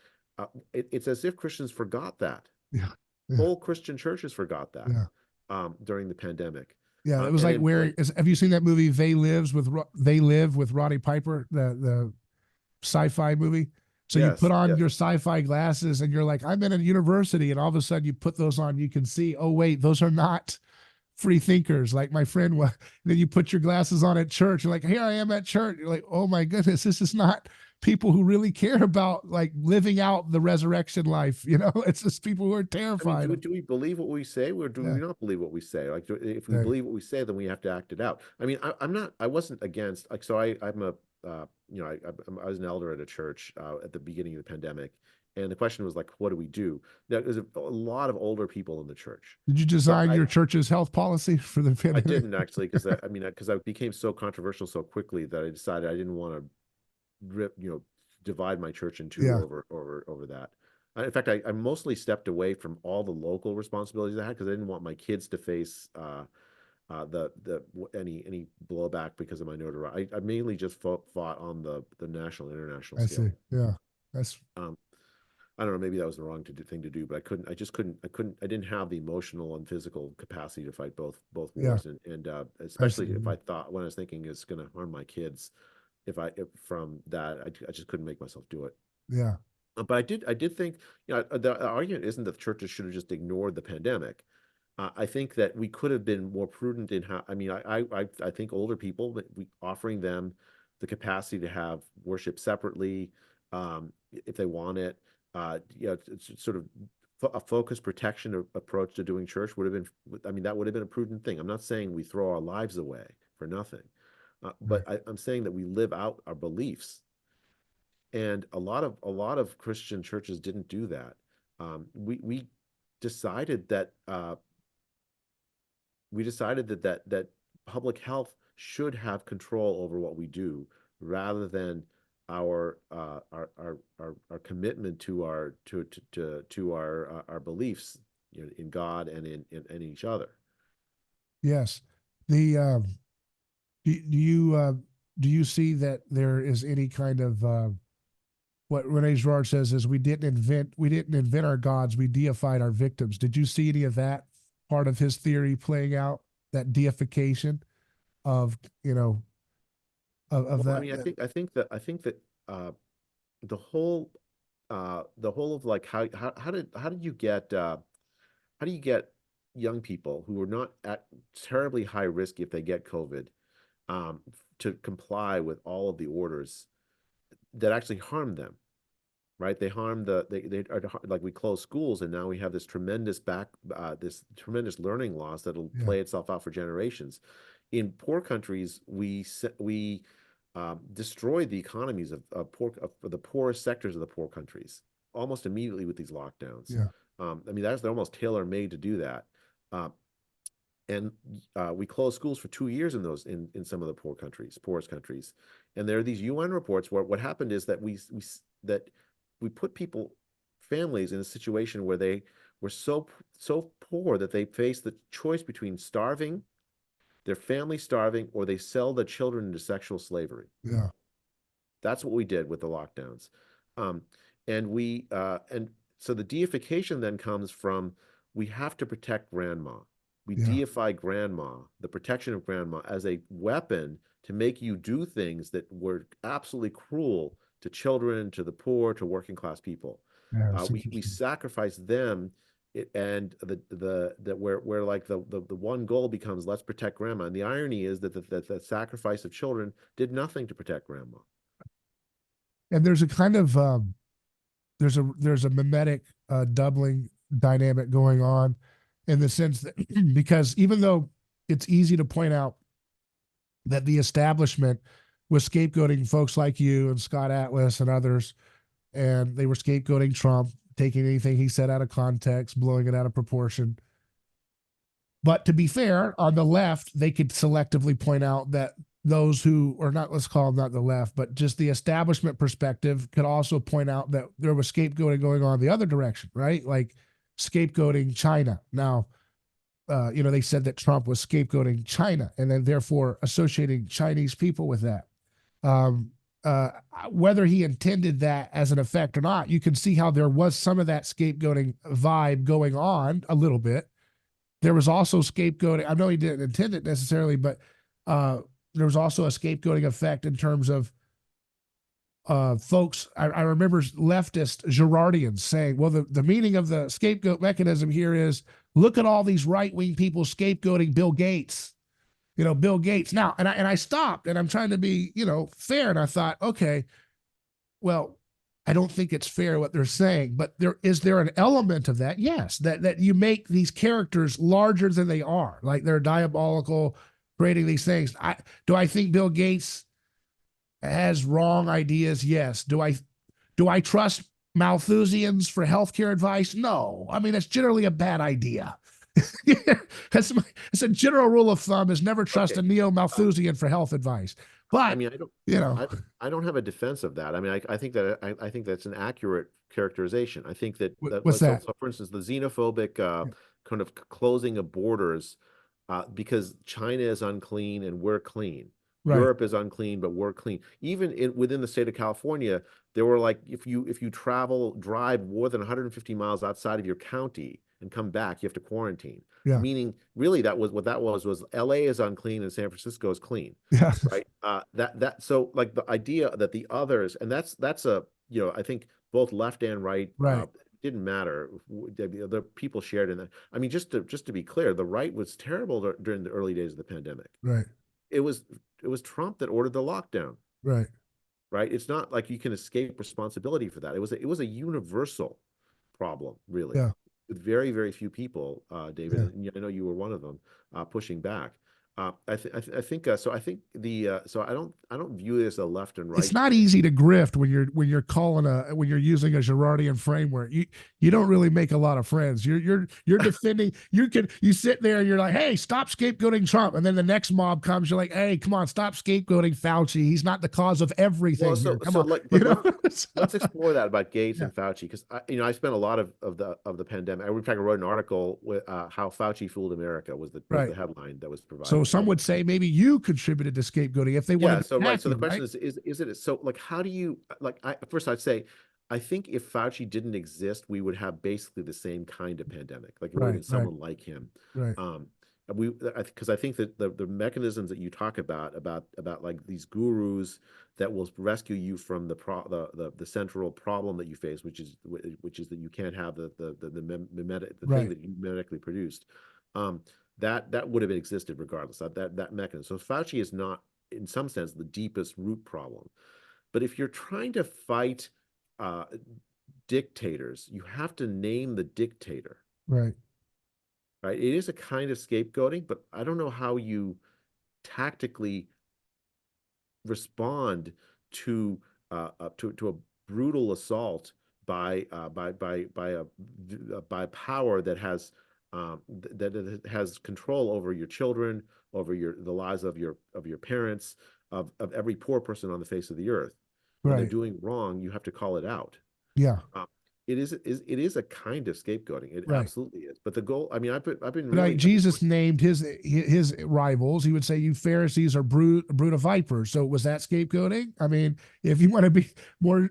It's as if Christians forgot that. Yeah. Yeah. Whole Christian churches forgot that Yeah. during the pandemic. Yeah, it was like have you seen that movie They Live with Roddy Piper, the sci-fi movie? So you put on your sci-fi glasses and you're like, I'm in a university, and all of a sudden you put those on, you can see, oh wait, those are not free thinkers like my friend was. Then you put your glasses on at church, you're like, here I am at church. You're like, oh my goodness, this is not people who really care about like living out the resurrection life. It's just people who are terrified. I mean, do we believe what we say, or do we not believe what we say? Like, if we believe what we say, then we have to act it out. I mean, I wasn't against, like, so I'm a, I was an elder at a church at the beginning of the pandemic. And the question was like, what do we do? Now, there's a lot of older people in the church. Did you design your church's health policy for the pandemic? I didn't actually, because because I became so controversial so quickly that I decided I didn't want to divide my church in two over that. In fact, I mostly stepped away from all the local responsibilities I had because I didn't want my kids to face any blowback because of my notoriety. I mainly just fought on the national and international scale. I see. Yeah, that's. I don't know. Maybe that was the wrong thing to do, but I didn't have the emotional and physical capacity to fight both wars, and especially if when I was thinking it's going to harm my kids, from that, I just couldn't make myself do it. Yeah. But I did think, the argument isn't that churches should have just ignored the pandemic. I think that we could have been more prudent in how. I mean, I think older people, offering them the capacity to have worship separately, if they want it. It's sort of a focused protection approach to doing church would have been. I mean, that would have been a prudent thing. I'm not saying we throw our lives away for nothing, but I'm saying that we live out our beliefs. And a lot of Christian churches didn't do that. We decided that that public health should have control over what we do, rather than our commitment to our beliefs, in God and in each other. Yes. Do you see that there is any kind of what Rene Girard says is we didn't invent our gods, we deified our victims. Did you see any of that part of his theory playing out, that deification of that? I mean, I think that the whole of like how do you get young people who are not at terribly high risk if they get COVID, to comply with all of the orders that actually harm them. Right, they harm they are like, we close schools, and now we have this tremendous learning loss that'll play itself out for generations. In poor countries, we destroy the economies of the poorest sectors of the poor countries almost immediately with these lockdowns. Yeah. I mean, they're almost tailor-made to do that. And we closed schools for 2 years in some of the poorest countries. And there are these UN reports where what happened is that we put families in a situation where they were so poor that they faced the choice between starving, their family starving, or they sell the children into sexual slavery. Yeah. That's what we did with the lockdowns. And so the deification then comes from, we have to protect grandma. We deify grandma, the protection of grandma, as a weapon to make you do things that were absolutely cruel to children, to the poor, to working class people. Yeah, we sacrifice them, and where like the one goal becomes, let's protect grandma. And the irony is that the sacrifice of children did nothing to protect grandma. And there's a kind of there's a mimetic doubling dynamic going on, in the sense that because even though it's easy to point out that the establishment was scapegoating folks like you and Scott Atlas and others, and they were scapegoating Trump, taking anything he said out of context, blowing it out of proportion. But to be fair, on the left, they could selectively point out that those who, or not, let's call them not the left, but just the establishment perspective could also point out that there was scapegoating going on the other direction, right? Like scapegoating China. Now, they said that Trump was scapegoating China and then therefore associating Chinese people with that. Whether he intended that as an effect or not, you can see how there was some of that scapegoating vibe going on a little bit. There was also scapegoating. I know he didn't intend it necessarily, but there was also a scapegoating effect in terms of folks. I remember leftist Girardians saying, well, the meaning of the scapegoat mechanism here is, look at all these right-wing people scapegoating Bill Gates. Bill Gates. Now, and I stopped, and I'm trying to be, fair. And I thought, okay, well, I don't think it's fair what they're saying, but is there an element of that? Yes, that you make these characters larger than they are, like they're diabolical, creating these things. Do I think Bill Gates has wrong ideas? Yes. Do I trust Malthusians for healthcare advice? No. I mean, it's generally a bad idea. It's a general rule of thumb, is never trust a neo-Malthusian for health advice. But I mean, I don't have a defense of that. I mean, I think that's an accurate characterization. I think that what's that? So, for instance, the xenophobic kind of closing of borders, because China is unclean and we're clean. Right. Europe is unclean, but we're clean. Even within the state of California, there were like, if you drive more than 150 miles outside of your county and come back, you have to quarantine. Yeah. Meaning, really, what that was LA is unclean and San Francisco is clean. Yeah. Right. So like the idea that the others, and that's I think both left and right. Didn't matter. The people shared in that. I mean, just to be clear, the right was terrible during the early days of the pandemic. Right. It was Trump that ordered the lockdown. Right. Right. It's not like you can escape responsibility for that. It was a universal problem, really. Yeah. With very, very few people, David. Yeah. And I know you were one of them, pushing back. I think so. I think so I don't view it as a left and right. It's not easy to grift when you're using a Girardian framework. You don't really make a lot of friends. You're defending. You sit there and you're like, hey, stop scapegoating Trump, and then the next mob comes. You're like, hey, come on, stop scapegoating Fauci. He's not the cause of everything. Well, let's explore that about Gates and Fauci, because I spent a lot of the pandemic. In fact, I wrote an article with how Fauci fooled America was the headline that was provided. So some would say maybe you contributed to scapegoating if they wanted. So the question is it so, like, how do you, like, first I'd say, I think if Fauci didn't exist, we would have basically the same kind of pandemic, like someone like him. Right. Because I think that the mechanisms that you talk about like these gurus that will rescue you from the central problem that you face, which is that you can't have the mimetic, thing that you mimetically produced. That would have existed regardless of that mechanism. So Fauci is not in some sense, the deepest root problem. But if you're trying to fight dictators, you have to name the dictator. Right. Right? It is a kind of scapegoating, but I don't know how you tactically respond to a brutal assault by power that has control over your children, over the lives of your parents, of every poor person on the face of the earth. When they're Right. doing wrong, you have to call it out. Yeah. It is a kind of scapegoating. It Right. absolutely is. But the goal, I mean, I've been Right. really Jesus named his rivals. He would say, "You Pharisees are brood of vipers." So was that scapegoating? I mean, if you want to be more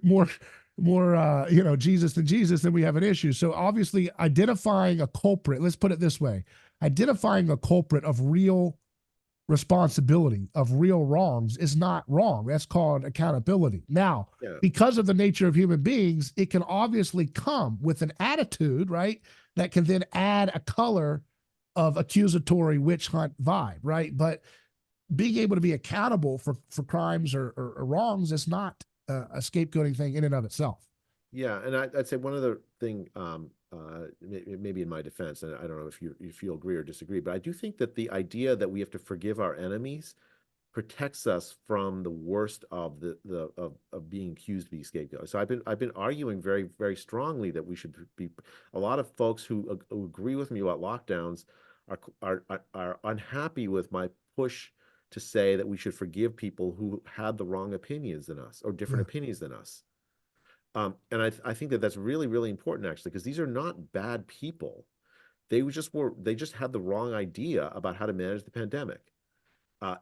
Jesus than Jesus, then we have an issue. So obviously, identifying a culprit. Let's put it this way: identifying a culprit of real responsibility, of real wrongs, is not wrong. That's called accountability. Now, Yeah. because of the nature of human beings, it can obviously come with an attitude, right, that can then add a color of accusatory witch hunt vibe, right? But being able to be accountable for crimes or wrongs is not a scapegoating thing in and of itself. Yeah, and I'd say one other thing, maybe in my defense, and I don't know if you agree or disagree, but I do think that the idea that we have to forgive our enemies protects us from the worst of of being accused of being scapegoat. So I've been arguing very, very strongly that we should be. A lot of folks who agree with me about lockdowns are unhappy with my push to say that we should forgive people who had the wrong opinions than us or different opinions than us. And I think that that's really, really important, actually, because these are not bad people. They just had the wrong idea about how to manage the pandemic.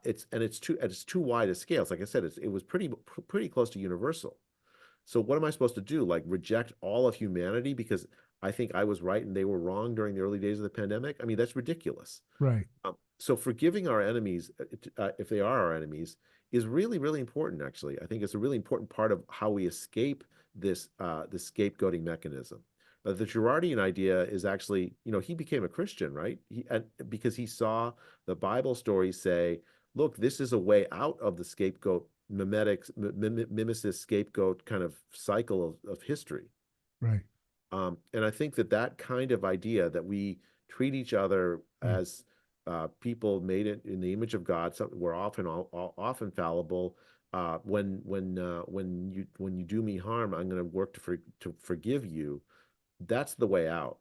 It's too wide a scale. Like I said, it was pretty close to universal. So what am I supposed to do? Like reject all of humanity because I think I was right and they were wrong during the early days of the pandemic? I mean, that's ridiculous. Right. So forgiving our enemies, if they are our enemies, is really, really important, actually. I think it's a really important part of how we escape this scapegoating mechanism. The Girardian idea is actually, he became a Christian, right? Because he saw the Bible stories say, look, this is a way out of the scapegoat, mimicist scapegoat kind of cycle of history. Right. And I think that kind of idea that we treat each other as people made it in the image of God, we're often fallible. When you do me harm, I'm going to work to forgive you. That's the way out.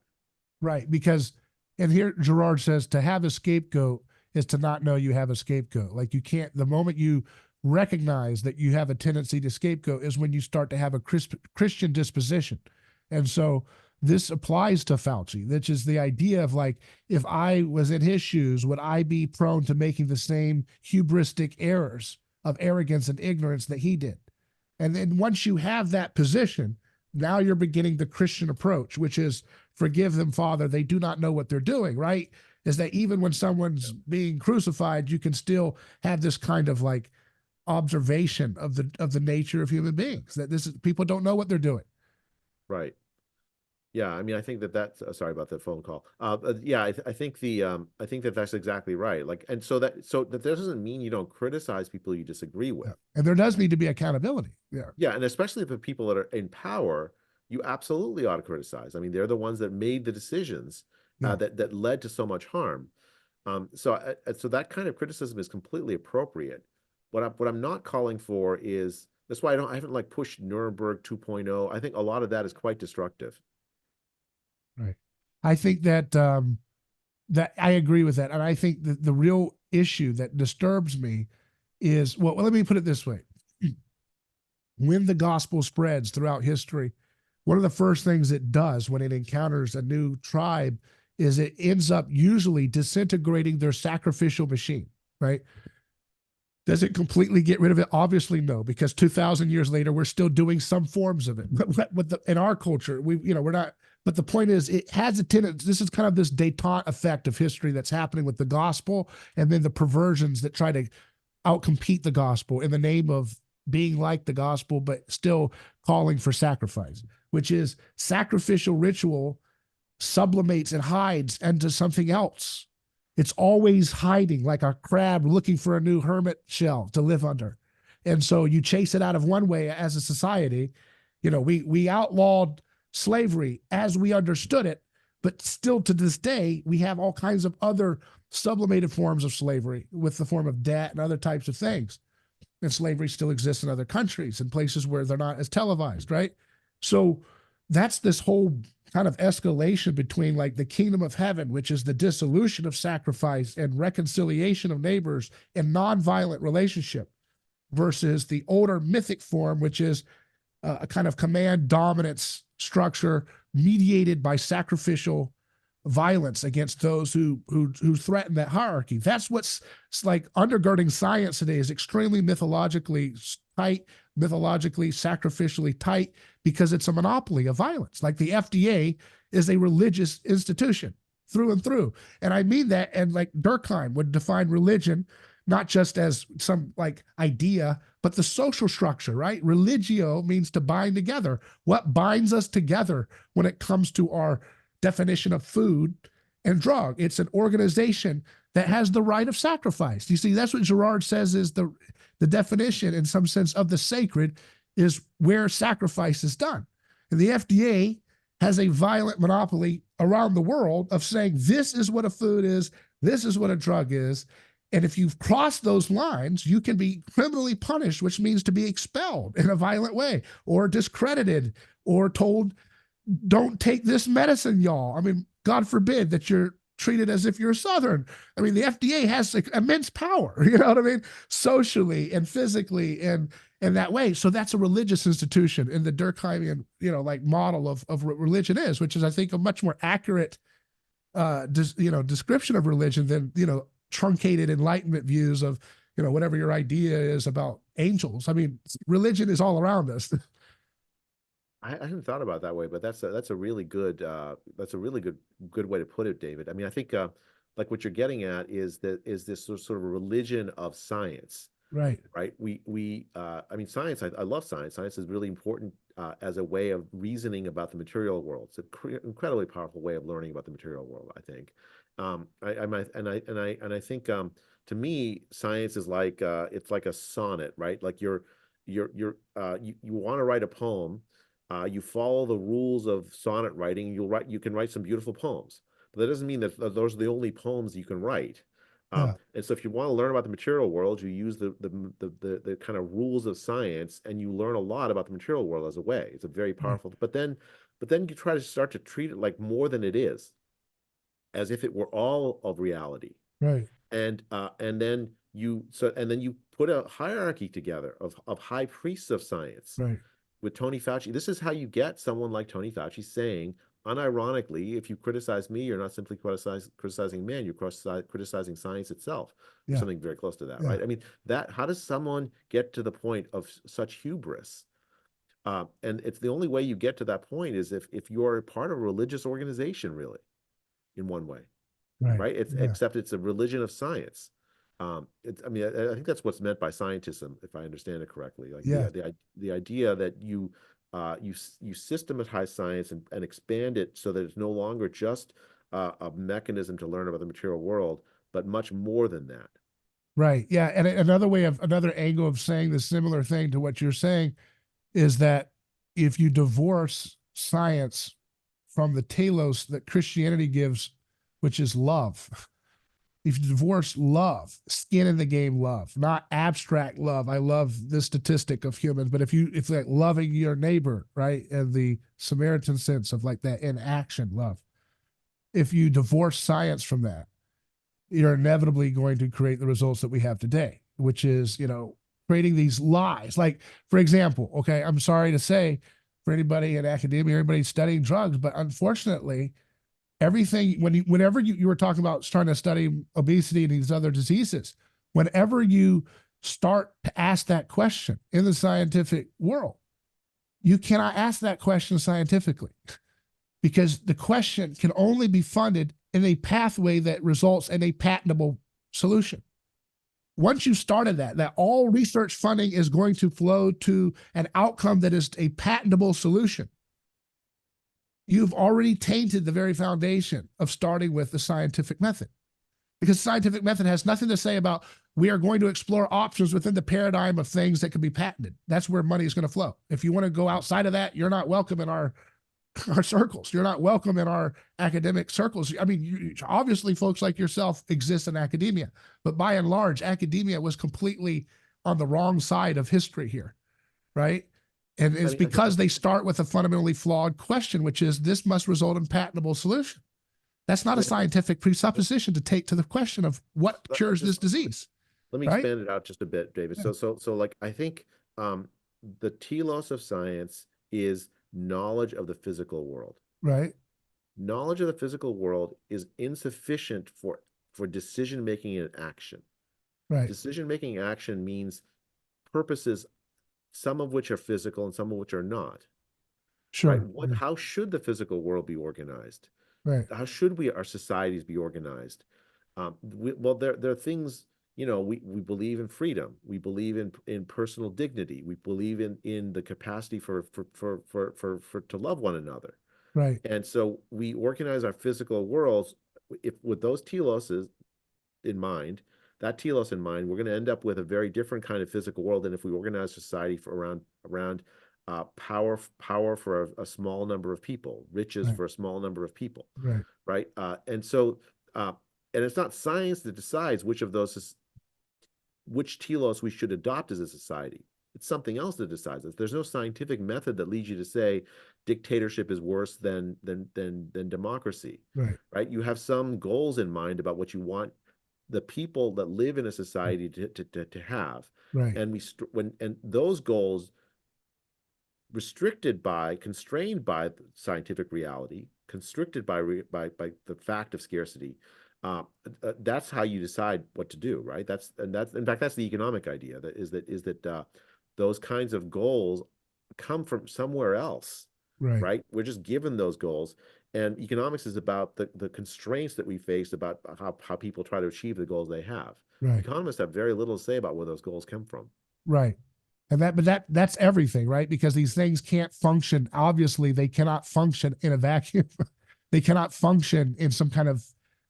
Right. Because, and here Girard says to have a scapegoat is to not know you have a scapegoat. Like you can't, the moment you recognize that you have a tendency to scapegoat is when you start to have a Christian disposition. And so this applies to Fauci, which is the idea of like, if I was in his shoes, would I be prone to making the same hubristic errors of arrogance and ignorance that he did? And then once you have that position, now you're beginning the Christian approach, which is forgive them, Father, they do not know what they're doing, right? Is that even when someone's being crucified, you can still have this kind of like observation of the nature of human beings, that people don't know what they're doing. Right. Yeah, I mean, I think that's sorry about the phone call. Yeah, I think that's exactly right. Like, and so that doesn't mean you don't criticize people you disagree with. Yeah. And there does need to be accountability. Yeah. Yeah, and especially for people that are in power, you absolutely ought to criticize. I mean, they're the ones that made the decisions that led to so much harm. So that kind of criticism is completely appropriate. What I'm not calling for is, that's why I haven't like pushed Nuremberg 2.0. I think a lot of that is quite destructive. Right. I think that that I agree with that. And I think that the real issue that disturbs me is, well, let me put it this way. When the gospel spreads throughout history, one of the first things it does when it encounters a new tribe is it ends up usually disintegrating their sacrificial machine, right? Does it completely get rid of it? Obviously, no, because 2,000 years later, we're still doing some forms of it. But in our culture, we're not. But the point is, it has a tendency. This is kind of this détente effect of history that's happening with the gospel, and then the perversions that try to outcompete the gospel in the name of being like the gospel, but still calling for sacrifice, which is sacrificial ritual sublimates and hides into something else. It's always hiding like a crab looking for a new hermit shell to live under. And so you chase it out of one way as a society. You know, we outlawed slavery as we understood it, but still to this day, we have all kinds of other sublimated forms of slavery with the form of debt and other types of things. And slavery still exists in other countries and places where they're not as televised, right? So that's this whole kind of escalation between like the kingdom of heaven, which is the dissolution of sacrifice and reconciliation of neighbors and nonviolent relationship, versus the older mythic form, which is a kind of command dominance structure mediated by sacrificial violence against those who threaten that hierarchy. That's what's like undergirding science today, is extremely mythologically tight, mythologically sacrificially tight, because it's a monopoly of violence. Like the FDA is a religious institution through and through. And I mean that, and like Durkheim would define religion not just as some like idea, but the social structure, right? Religio means to bind together. What binds us together when it comes to our definition of food and drug? It's an organization that has the right of sacrifice. You see, that's what Girard says is the definition in some sense of the sacred is where sacrifice is done. And the FDA has a violent monopoly around the world of saying this is what a food is, this is what a drug is. And if you've crossed those lines, you can be criminally punished, which means to be expelled in a violent way or discredited or told, don't take this medicine, y'all. I mean, God forbid that you're treated as if you're Southern. I mean, the FDA has immense power, you know what I mean? Socially and physically and in that way. So that's a religious institution in the Durkheimian, you know, like model of what religion is, which is, I think, a much more accurate, description of religion than, truncated Enlightenment views of, whatever your idea is about angels. I mean, religion is all around us. I hadn't thought about it that way, but that's a really good good way to put it, David. I mean, I think like what you're getting at is this sort of a religion of science, Right. right? I mean, science. I love science. Science is really important as a way of reasoning about the material world. It's an incredibly powerful way of learning about the material world, I think. I think to me, science is like it's like a sonnet, right? Like you want to write a poem. You follow the rules of sonnet writing, you can write some beautiful poems, but that doesn't mean that those are the only poems you can write. Yeah. And so if you want to learn about the material world, you use the kind of rules of science, and you learn a lot about the material world as a way. It's a very powerful, but then you try to start to treat it like more than it is, as if it were all of reality. Right. And then you put a hierarchy together of high priests of science. Right. With Tony Fauci, this is how you get someone like Tony Fauci saying, unironically, if you criticize me, you're not simply criticizing man, you're criticizing science itself, or Yeah. something very close to that, Yeah. right? I mean, how does someone get to the point of such hubris? And it's the only way you get to that point is if you're part of a religious organization, really, in one way, right? Yeah. Except it's a religion of science. I think that's what's meant by scientism, if I understand it correctly. Like Yeah. the idea that you systematize science and expand it so that it's no longer just a mechanism to learn about the material world, but much more than that. Right. Yeah. And another angle of saying the similar thing to what you're saying is that if you divorce science from the telos that Christianity gives, which is love, if you divorce love, skin in the game love, not abstract love. I love the statistic of humans, but if like loving your neighbor, right, and the Samaritan sense of like that in action love, if you divorce science from that, you're inevitably going to create the results that we have today, which is, creating these lies. Like, for example, okay, I'm sorry to say for anybody in academia, everybody studying drugs, but unfortunately, everything, whenever you were talking about starting to study obesity and these other diseases, whenever you start to ask that question in the scientific world, you cannot ask that question scientifically, because the question can only be funded in a pathway that results in a patentable solution. Once you started that all research funding is going to flow to an outcome that is a patentable solution, you've already tainted the very foundation of starting with the scientific method. because scientific method has nothing to say about we are going to explore options within the paradigm of things that can be patented. That's where money is going to flow. If you want to go outside of that, you're not welcome in our circles. You're not welcome in our academic circles. I mean, obviously folks like yourself exist in academia, but by and large, academia was completely on the wrong side of history here, right? And it's because they start with a fundamentally flawed question, which is this must result in patentable solution. That's not a scientific presupposition to take to the question of what cures this disease. Let me expand it out just a bit, David. Yeah. So like, I think the telos of science is knowledge of the physical world. Right. Knowledge of the physical world is insufficient for decision-making and action. Right. Decision-making action means purposes, some of which are physical and some of which are not. Sure. Right? How should the physical world be organized? Right. How should our societies be organized? Well, there are things, you know, we believe in freedom. We believe in personal dignity. We believe in the capacity for to love one another. Right. And so we organize our physical worlds with those teloses in mind, we're going to end up with a very different kind of physical world than if we organize society for around power for a small number of people, riches for a small number of people. Right. And so, and it's not science that decides which telos we should adopt as a society. It's something else that decides it. There's no scientific method that leads you to say dictatorship is worse than democracy. Right. You have some goals in mind about what you want the people that live in a society to have. And and those goals constrained by scientific reality, constricted by the fact of scarcity. That's how you decide what to do, right? That's in fact that's the economic idea, that those kinds of goals come from somewhere else, right? We're just given those goals, and economics is about the constraints that we face about how people try to achieve the goals they have. Economists have very little to say about where those goals come from. And that's everything, right? Because these things can't function. Obviously, they cannot function in a vacuum. They cannot function in some kind of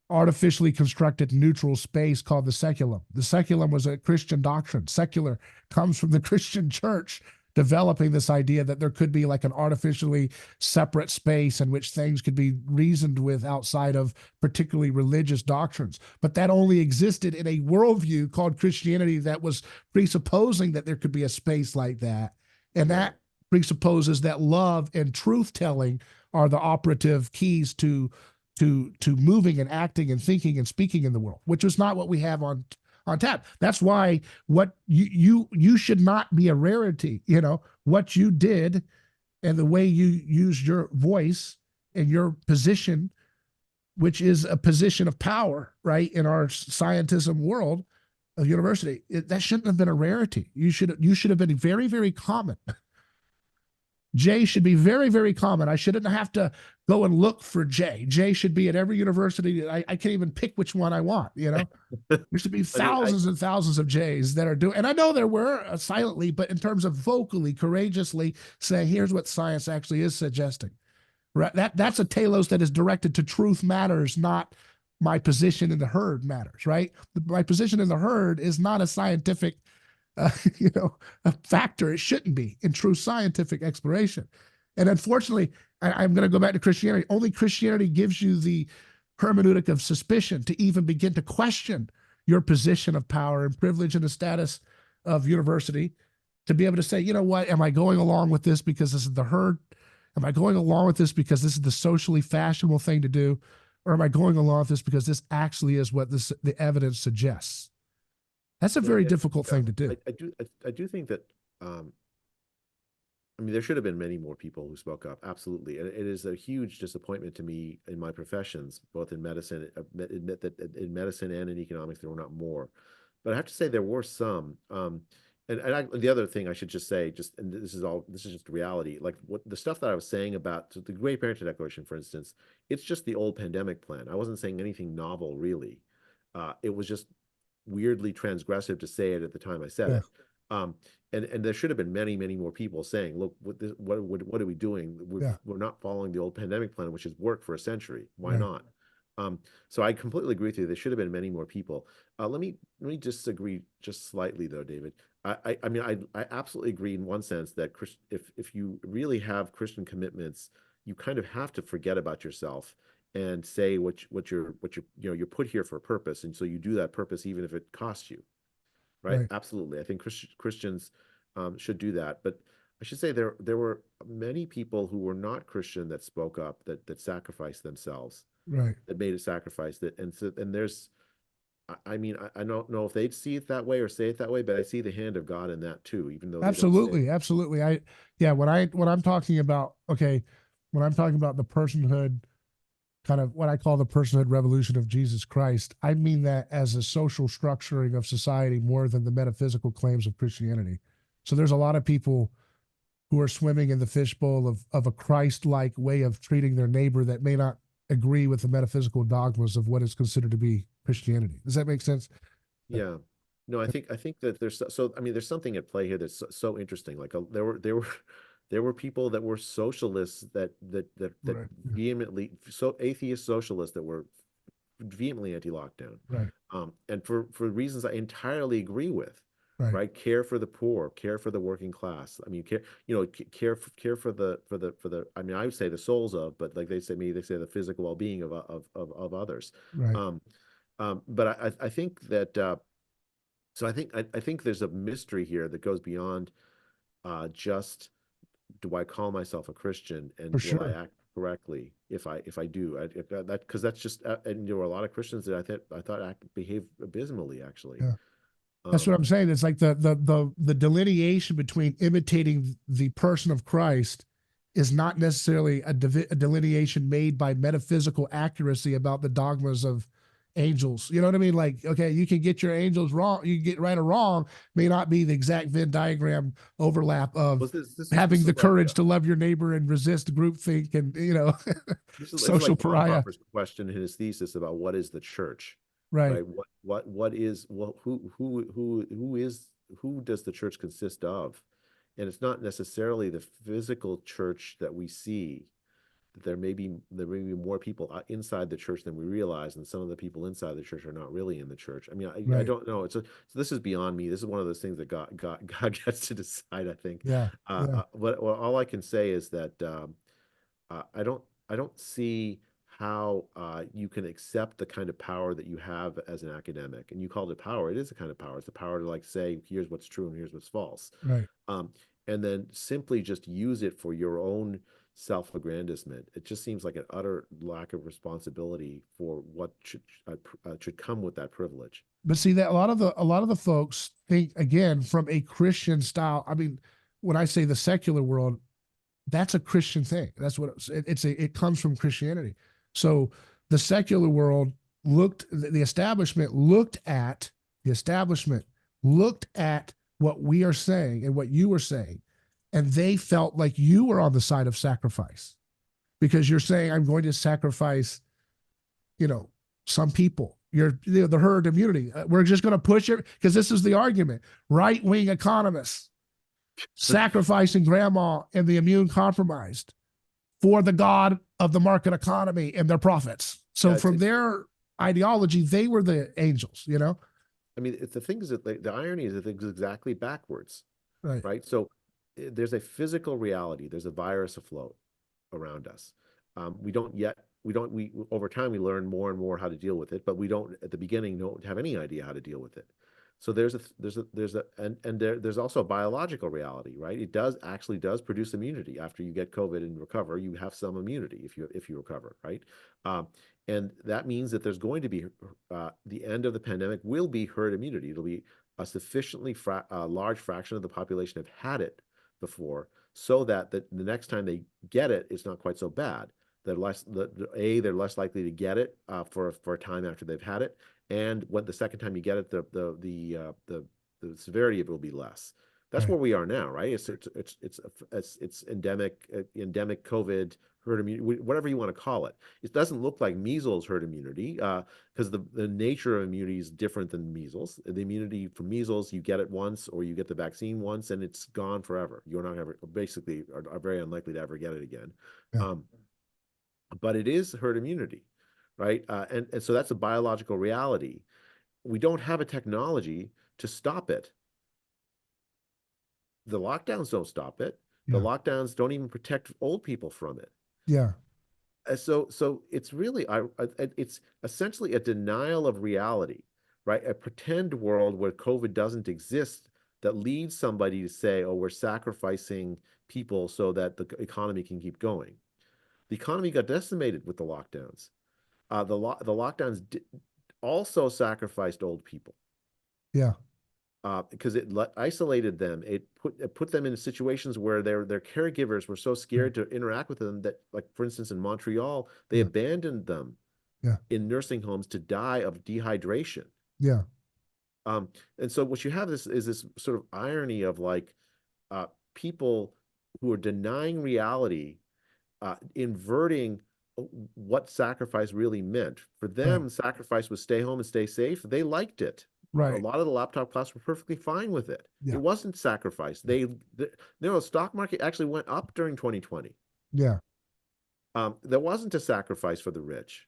artificially constructed neutral space called the seculum. The seculum was a Christian doctrine. Secular comes from the Christian church, developing this idea that there could be like an artificially separate space in which things could be reasoned with outside of particularly religious doctrines. But that only existed in a worldview called Christianity that was presupposing that there could be a space like that. And that presupposes that love and truth-telling are the operative keys to moving and acting and thinking and speaking in the world, which is not what we have on tap. That's why what you should not be a rarity. You know, what you did and the way you used your voice and your position, which is a position of power, right, in our scientism world of university, that shouldn't have been a rarity. You should have been very, very common. Jay should be very, very common. I shouldn't have to go and look for Jay. Jay should be at every university. I can't even pick which one I want, you know? There should be thousands and thousands of Jays that are doing, and I know there were silently, but in terms of vocally, courageously saying, here's what science actually is suggesting. Right? That's a telos that is directed to truth matters, not my position in the herd matters, right? My position in the herd is not a scientific a factor. It shouldn't be in true scientific exploration. And unfortunately, I'm going to go back to Christianity. Only Christianity gives you the hermeneutic of suspicion to even begin to question your position of power and privilege and the status of university, to be able to say, you know what, am I going along with this because this is the herd? Am I going along with this because this is the socially fashionable thing to do? Or am I going along with this because this actually is what the evidence suggests? That's a very difficult thing to do. I do think that, I mean, there should have been many more people who spoke up. Absolutely. And it is a huge disappointment to me in my professions, both in medicine, admit that in medicine and in economics, there were not more. But I have to say there were some. The other thing I should just say, and this is just reality, like what the stuff that I was saying about the Great Barrington Declaration, for instance, it's just the old pandemic plan. I wasn't saying anything novel, really. It was just weirdly transgressive to say it at the time I said it. And there should have been many, many more people saying, look, what are we doing? We're not following the old pandemic plan, which has worked for a century. Why not? So I completely agree with you. There should have been many more people. Let me disagree just slightly though, David. I mean, I absolutely agree in one sense that if you really have Christian commitments, you kind of have to forget about yourself and say what you're you're put here for a purpose, and so you do that purpose even if it costs you, right? Right. Absolutely. I think Christians should do that, but I should say there were many people who were not Christian that spoke up, that sacrificed themselves, Right. that made a sacrifice, and there's I mean, I don't know if they'd see it that way or say it that way, but I see the hand of God in that too, even though they don't say it. Absolutely. Absolutely. Yeah, when I'm talking about, okay, when I'm talking about the personhood, kind of what I call the personhood revolution of Jesus Christ, I mean that as a social structuring of society more than the metaphysical claims of Christianity. So there's a lot of people who are swimming in the fishbowl of a Christ-like way of treating their neighbor that may not agree with the metaphysical dogmas of what is considered to be Christianity. Does that make sense? Yeah. No, I think that I mean there's something at play here that's so interesting. Like there were people that were socialists that Right. vehemently, so atheist socialists that were vehemently anti-lockdown. Right. And for reasons I entirely agree with, Right. right? Care for the poor, care for the working class. I mean, care for the I mean, I would say the souls of, but like they say the physical well-being of others. Right. Um, but I think that so I think there's a mystery here that goes beyond just, do I call myself a Christian and For will I sure. act correctly if I do that, because that's just and there were a lot of Christians that I thought behave abysmally actually. Yeah. That's what Um, I'm saying. It's like the delineation between imitating the person of Christ is not necessarily a delineation made by metaphysical accuracy about the dogmas of angels. You know what I mean? Like, okay, you can get your angels wrong, you can get right or wrong, may not be the exact Venn diagram overlap of was this having the is like courage to love your neighbor and resist groupthink and this is social like pariah. Bonhoeffer's question in his thesis about what is the church, Right. right? What is, well, who does the church consist of? And it's not necessarily the physical church that we see. That there may be more people inside the church than we realize, and some of the people inside the church are not really in the church. I mean, I Right. don't know. So this is beyond me. This is one of those things that God gets to decide, I think. Yeah. Yeah. But well, all I can say is that I don't see how you can accept the kind of power that you have as an academic. And you called it power. It is a kind of power. It's the power to like say, here's what's true and here's what's false. Right. Um, and then simply just use it for your own self-aggrandizement. It just seems like an utter lack of responsibility for what should come with that privilege. But see that a lot of the folks think again from a Christian style. I mean, when I say the secular world, that's a Christian thing. That's what it comes from Christianity. So the secular world the establishment looked at what we are saying and what you were saying, and they felt like you were on the side of sacrifice because you're saying I'm going to sacrifice, some people. The herd immunity. We're just going to push it because this is the argument. Right-wing economists sacrificing grandma and the immune compromised for the god of the market economy and their profits. So from their ideology, they were the angels, I mean, the thing is that the irony is that it's exactly backwards, Right. right? So there's a physical reality. There's a virus afloat around us. We over time we learn more and more how to deal with it, but we don't at the beginning don't have any idea how to deal with it. So there's also a biological reality, right? It does produce immunity after you get COVID and recover. You have some immunity if you recover, right? And that means that there's going to be the end of the pandemic will be herd immunity. It'll be a sufficiently large fraction of the population have had it before, so that the next time they get it, it's not quite so bad. They're less likely to get it for a time after they've had it, and when the second time you get it, the severity of it will be less. That's Right. where we are now, right? It's endemic COVID herd immunity, whatever you want to call it. It doesn't look like measles herd immunity because the nature of immunity is different than measles. The immunity from measles, you get it once or you get the vaccine once and it's gone forever. You're not ever basically are very unlikely to ever get it again. Yeah. But it is herd immunity, right? And so that's a biological reality. We don't have a technology to stop it. The lockdowns don't stop it. The Yeah. lockdowns don't even protect old people from it. Yeah. So it's really it's essentially a denial of reality, right? A pretend world where COVID doesn't exist that leads somebody to say, "Oh, we're sacrificing people so that the economy can keep going." The economy got decimated with the lockdowns. The lockdowns also sacrificed old people. Yeah. Because it isolated them. It put them in situations where their caregivers were so scared to interact with them that, like for instance, in Montreal, they Yeah. abandoned them Yeah. in nursing homes to die of dehydration. Yeah. And so what you have is this sort of irony of like people who are denying reality, inverting what sacrifice really meant. For Right. them, sacrifice was stay home and stay safe. They liked it. A Right. lot of the laptop class were perfectly fine with it. It Yeah. wasn't sacrifice. The stock market actually went up during 2020. Yeah. There wasn't a sacrifice for the rich,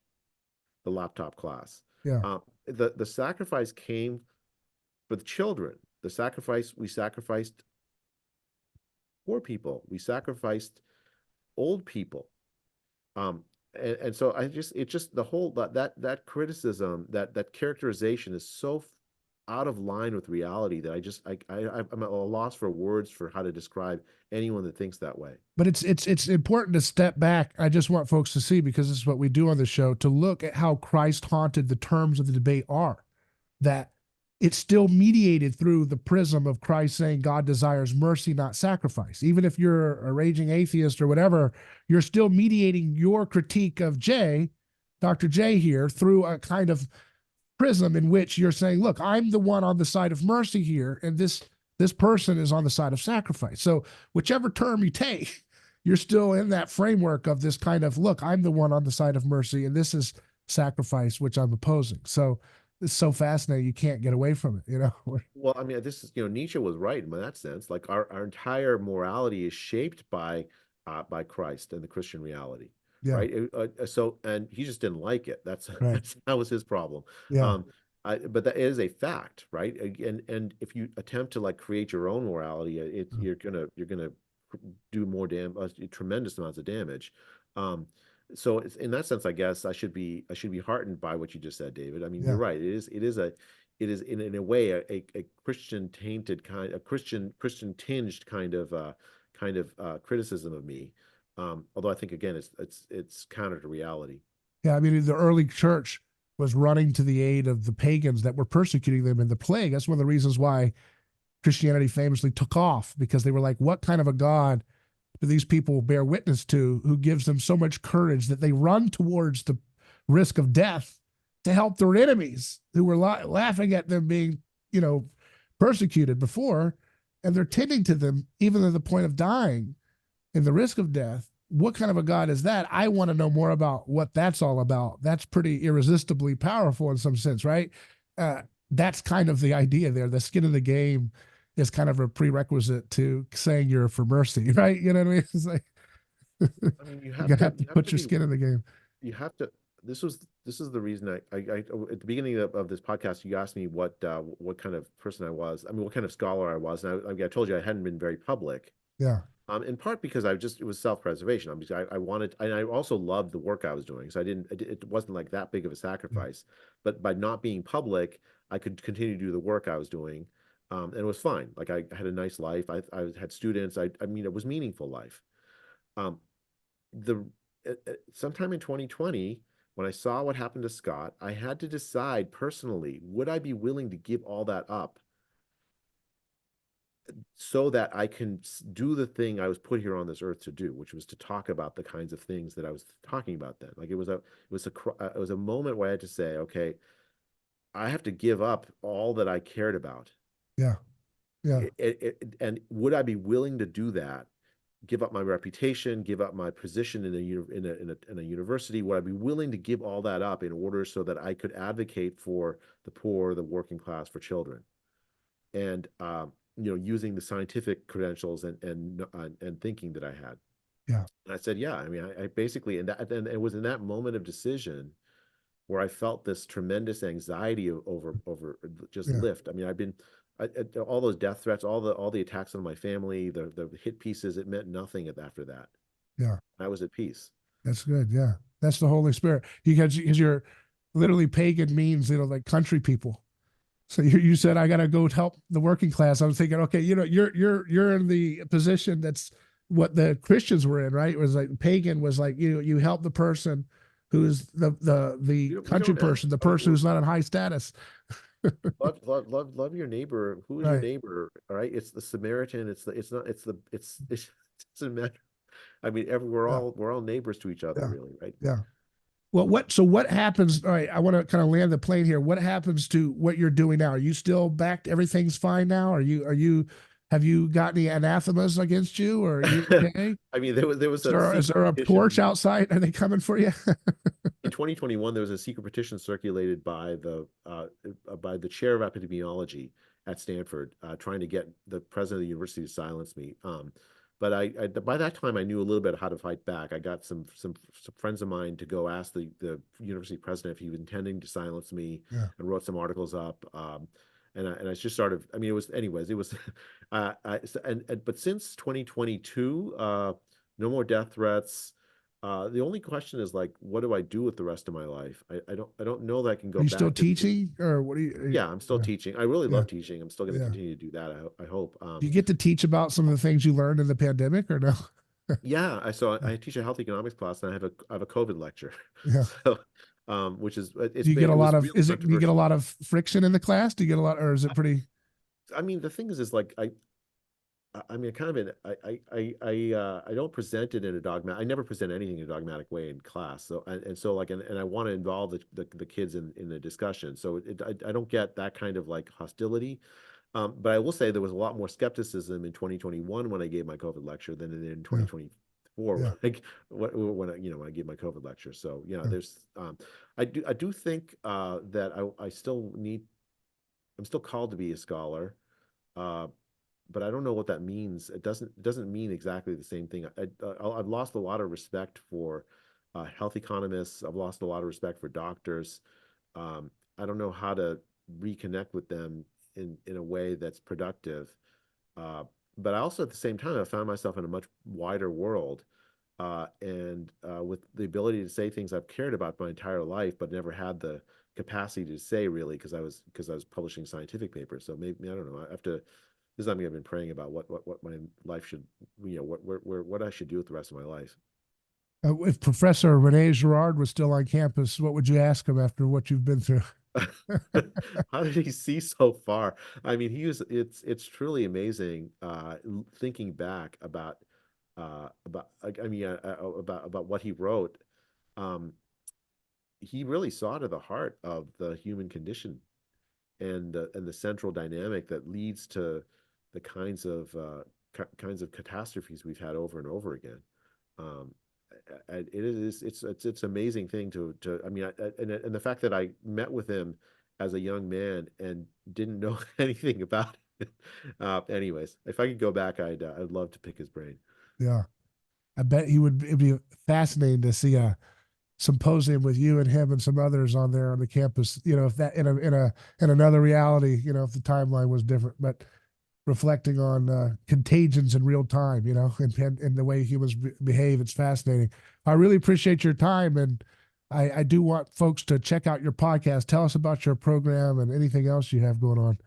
the laptop class. Yeah. The sacrifice came for the children. We sacrificed poor people. We sacrificed old people. And so it's just the whole that criticism, that characterization is so out of line with reality that I'm at a loss for words for how to describe anyone that thinks that way. But it's important to step back. I just want folks to see, because this is what we do on the show, to look at how Christ haunted the terms of the debate are. That it's still mediated through the prism of Christ saying God desires mercy, not sacrifice. Even if you're a raging atheist or whatever, you're still mediating your critique of Dr. J here, through a kind of prism in which you're saying, look, I'm the one on the side of mercy here, and this person is on the side of sacrifice. So whichever term you take, you're still in that framework of this kind of, look, I'm the one on the side of mercy, and this is sacrifice, which I'm opposing. So it's so fascinating. You can't get away from it. Well, I mean, this is, Nietzsche was right in that sense. Like our entire morality is shaped by Christ and the Christian reality, Yeah. right? And he just didn't like it. Right. That was his problem. Yeah. But that is a fact, right? And if you attempt to like create your own morality, you're gonna do more tremendous amounts of damage. So it's, in that sense, I guess I should be heartened by what you just said, David. I mean, Yeah. you're right. It is in a way a Christian tainted kind, a Christian tinged kind of criticism of me. Although I think again it's counter to reality. Yeah. I mean, the early church was running to the aid of the pagans that were persecuting them in the plague. That's one of the reasons why Christianity famously took off, because they were like, what kind of a God do these people bear witness to, who gives them so much courage that they run towards the risk of death to help their enemies who were laughing at them being, persecuted before, and they're tending to them even to the point of dying and the risk of death. What kind of a God is that? I want to know more about what that's all about. That's pretty irresistibly powerful in some sense, right? That's kind of the idea there. The skin in the game is kind of a prerequisite to saying you're for mercy, right? You know what I mean? It's like, I mean, you have to put your skin in the game. You have to. This is the reason I at the beginning of this podcast, you asked me what kind of person I was. I mean, what kind of scholar I was, and I told you I hadn't been very public. Yeah. In part because it was self-preservation. I wanted, and I also loved the work I was doing. So it wasn't like that big of a sacrifice, but by not being public, I could continue to do the work I was doing. And it was fine. Like I had a nice life. I had students. I mean, it was meaningful life. Um, Sometime in 2020, when I saw what happened to Scott, I had to decide personally, would I be willing to give all that up so that I can do the thing I was put here on this earth to do, which was to talk about the kinds of things that I was talking about then. Like it was a moment where I had to say, okay, I have to give up all that I cared about. Yeah. Yeah. And would I be willing to do that? Give up my reputation, give up my position in a university? Would I be willing to give all that up in order so that I could advocate for the poor, the working class, for children? And using the scientific credentials and thinking that I had. Yeah. And I said, yeah. I mean, I basically, and it was in that moment of decision where I felt this tremendous anxiety over just Yeah. lift. I mean, all those death threats, all the attacks on my family, the hit pieces, it meant nothing after that. Yeah. I was at peace. That's good. Yeah. That's the Holy Spirit. Because you're literally pagan means, like country people. So you said, I got to go help the working class. I was thinking, okay, you're in the position that's what the Christians were in, right? It was like pagan was like, you help the person who's the country person, the person who's not in high status. Love your neighbor. Who is your Right. neighbor? All right. It's the Samaritan. It doesn't matter. I mean, we're Yeah. all neighbors to each other, Yeah. really, right? Yeah. Well, what happens? All right, I want to kind of land the plane here. What happens to what you're doing now? Are you still back? Everything's fine now? Have you got any anathemas against you, or are you okay? I mean, there was Is secret there a torch petition outside? Are they coming for you? in 2021. There was a secret petition circulated by the chair of epidemiology at Stanford, trying to get the president of the university to silence me. But by that time I knew a little bit how to fight back. I got some friends of mine to go ask the university president if he was intending to silence me, Yeah. and wrote some articles up. And I just started. I mean, it was. But since 2022, no more death threats. The only question is, like, what do I do with the rest of my life? I don't know that I can go Are you back still to being. teaching, or what do you? Yeah, I'm still Yeah. teaching. I really Yeah. love teaching. I'm still going to Yeah. continue to do that. I hope. Do you get to teach about some of the things you learned in the pandemic, or no? Yeah, I teach a health economics class, and I have a COVID lecture. Yeah. So, which is Do you get a it lot was of? really Do you get a controversial. lot of friction in the class? Do you get a lot, or is it pretty? I mean, the thing is like I mean, kind of in I don't present it in a dogmatic. I never present anything in a dogmatic way in class. So so like and I want to involve the kids in the discussion. So I don't get that kind of like hostility. But I will say there was a lot more skepticism in 2021 when I gave my COVID lecture than in Yeah. 2024 Yeah. when I gave my COVID lecture. So Yeah. there's I do think that I'm still called to be a scholar. Uh, but I don't know what that means. It doesn't mean exactly the same thing. I've lost a lot of respect for health economists. I've lost a lot of respect for doctors. I don't know how to reconnect with them in a way that's productive. But I also, at the same time, I found myself in a much wider world, and with the ability to say things I've cared about my entire life, but never had the capacity to say, really, because I was publishing scientific papers. So maybe, I don't know. I have to. This is something I've been praying about. What my life should, what I should do with the rest of my life. If Professor Rene Girard was still on campus, what would you ask him after what you've been through? How did he see so far? I mean, it's truly amazing, thinking back about what he wrote. He really saw to the heart of the human condition, and the central dynamic that leads to the kinds of catastrophes we've had over and over again. Um, it's amazing thing to I mean, and the fact that I met with him as a young man and didn't know anything about it. Anyways, if I could go back, I'd love to pick his brain. Yeah, I bet it'd be fascinating to see a symposium with you and him and some others on there on the campus. If that in another reality, if the timeline was different, but reflecting on contagions in real time, and the way humans behave. It's fascinating. I really appreciate your time, and I do want folks to check out your podcast. Tell us about your program and anything else you have going on.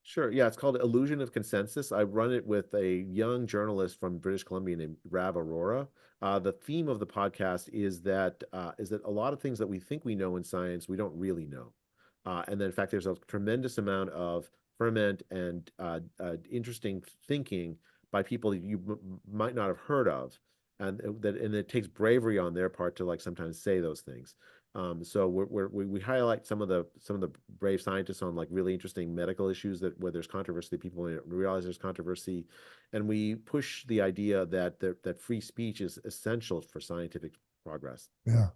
Sure. Yeah, it's called Illusion of Consensus. I run it with a young journalist from British Columbia named Rav Arora. The theme of the podcast is that a lot of things that we think we know in science, we don't really know. And then, in fact, there's a tremendous amount of ferment and interesting thinking by people that you might not have heard of, and it takes bravery on their part to, like, sometimes say those things. So we highlight some of the brave scientists on, like, really interesting medical issues where there's controversy, people don't realize there's controversy, and we push the idea that free speech is essential for scientific progress. Yeah,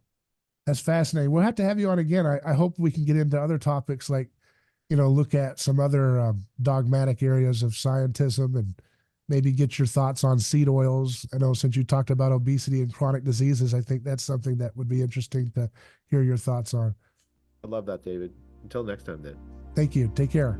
that's fascinating. We'll have to have you on again. I hope we can get into other topics, like look at some other dogmatic areas of scientism, and maybe get your thoughts on seed oils. I know since you talked about obesity and chronic diseases, I think that's something that would be interesting to hear your thoughts on. I love that, David. Until next time, then. Thank you. Take care.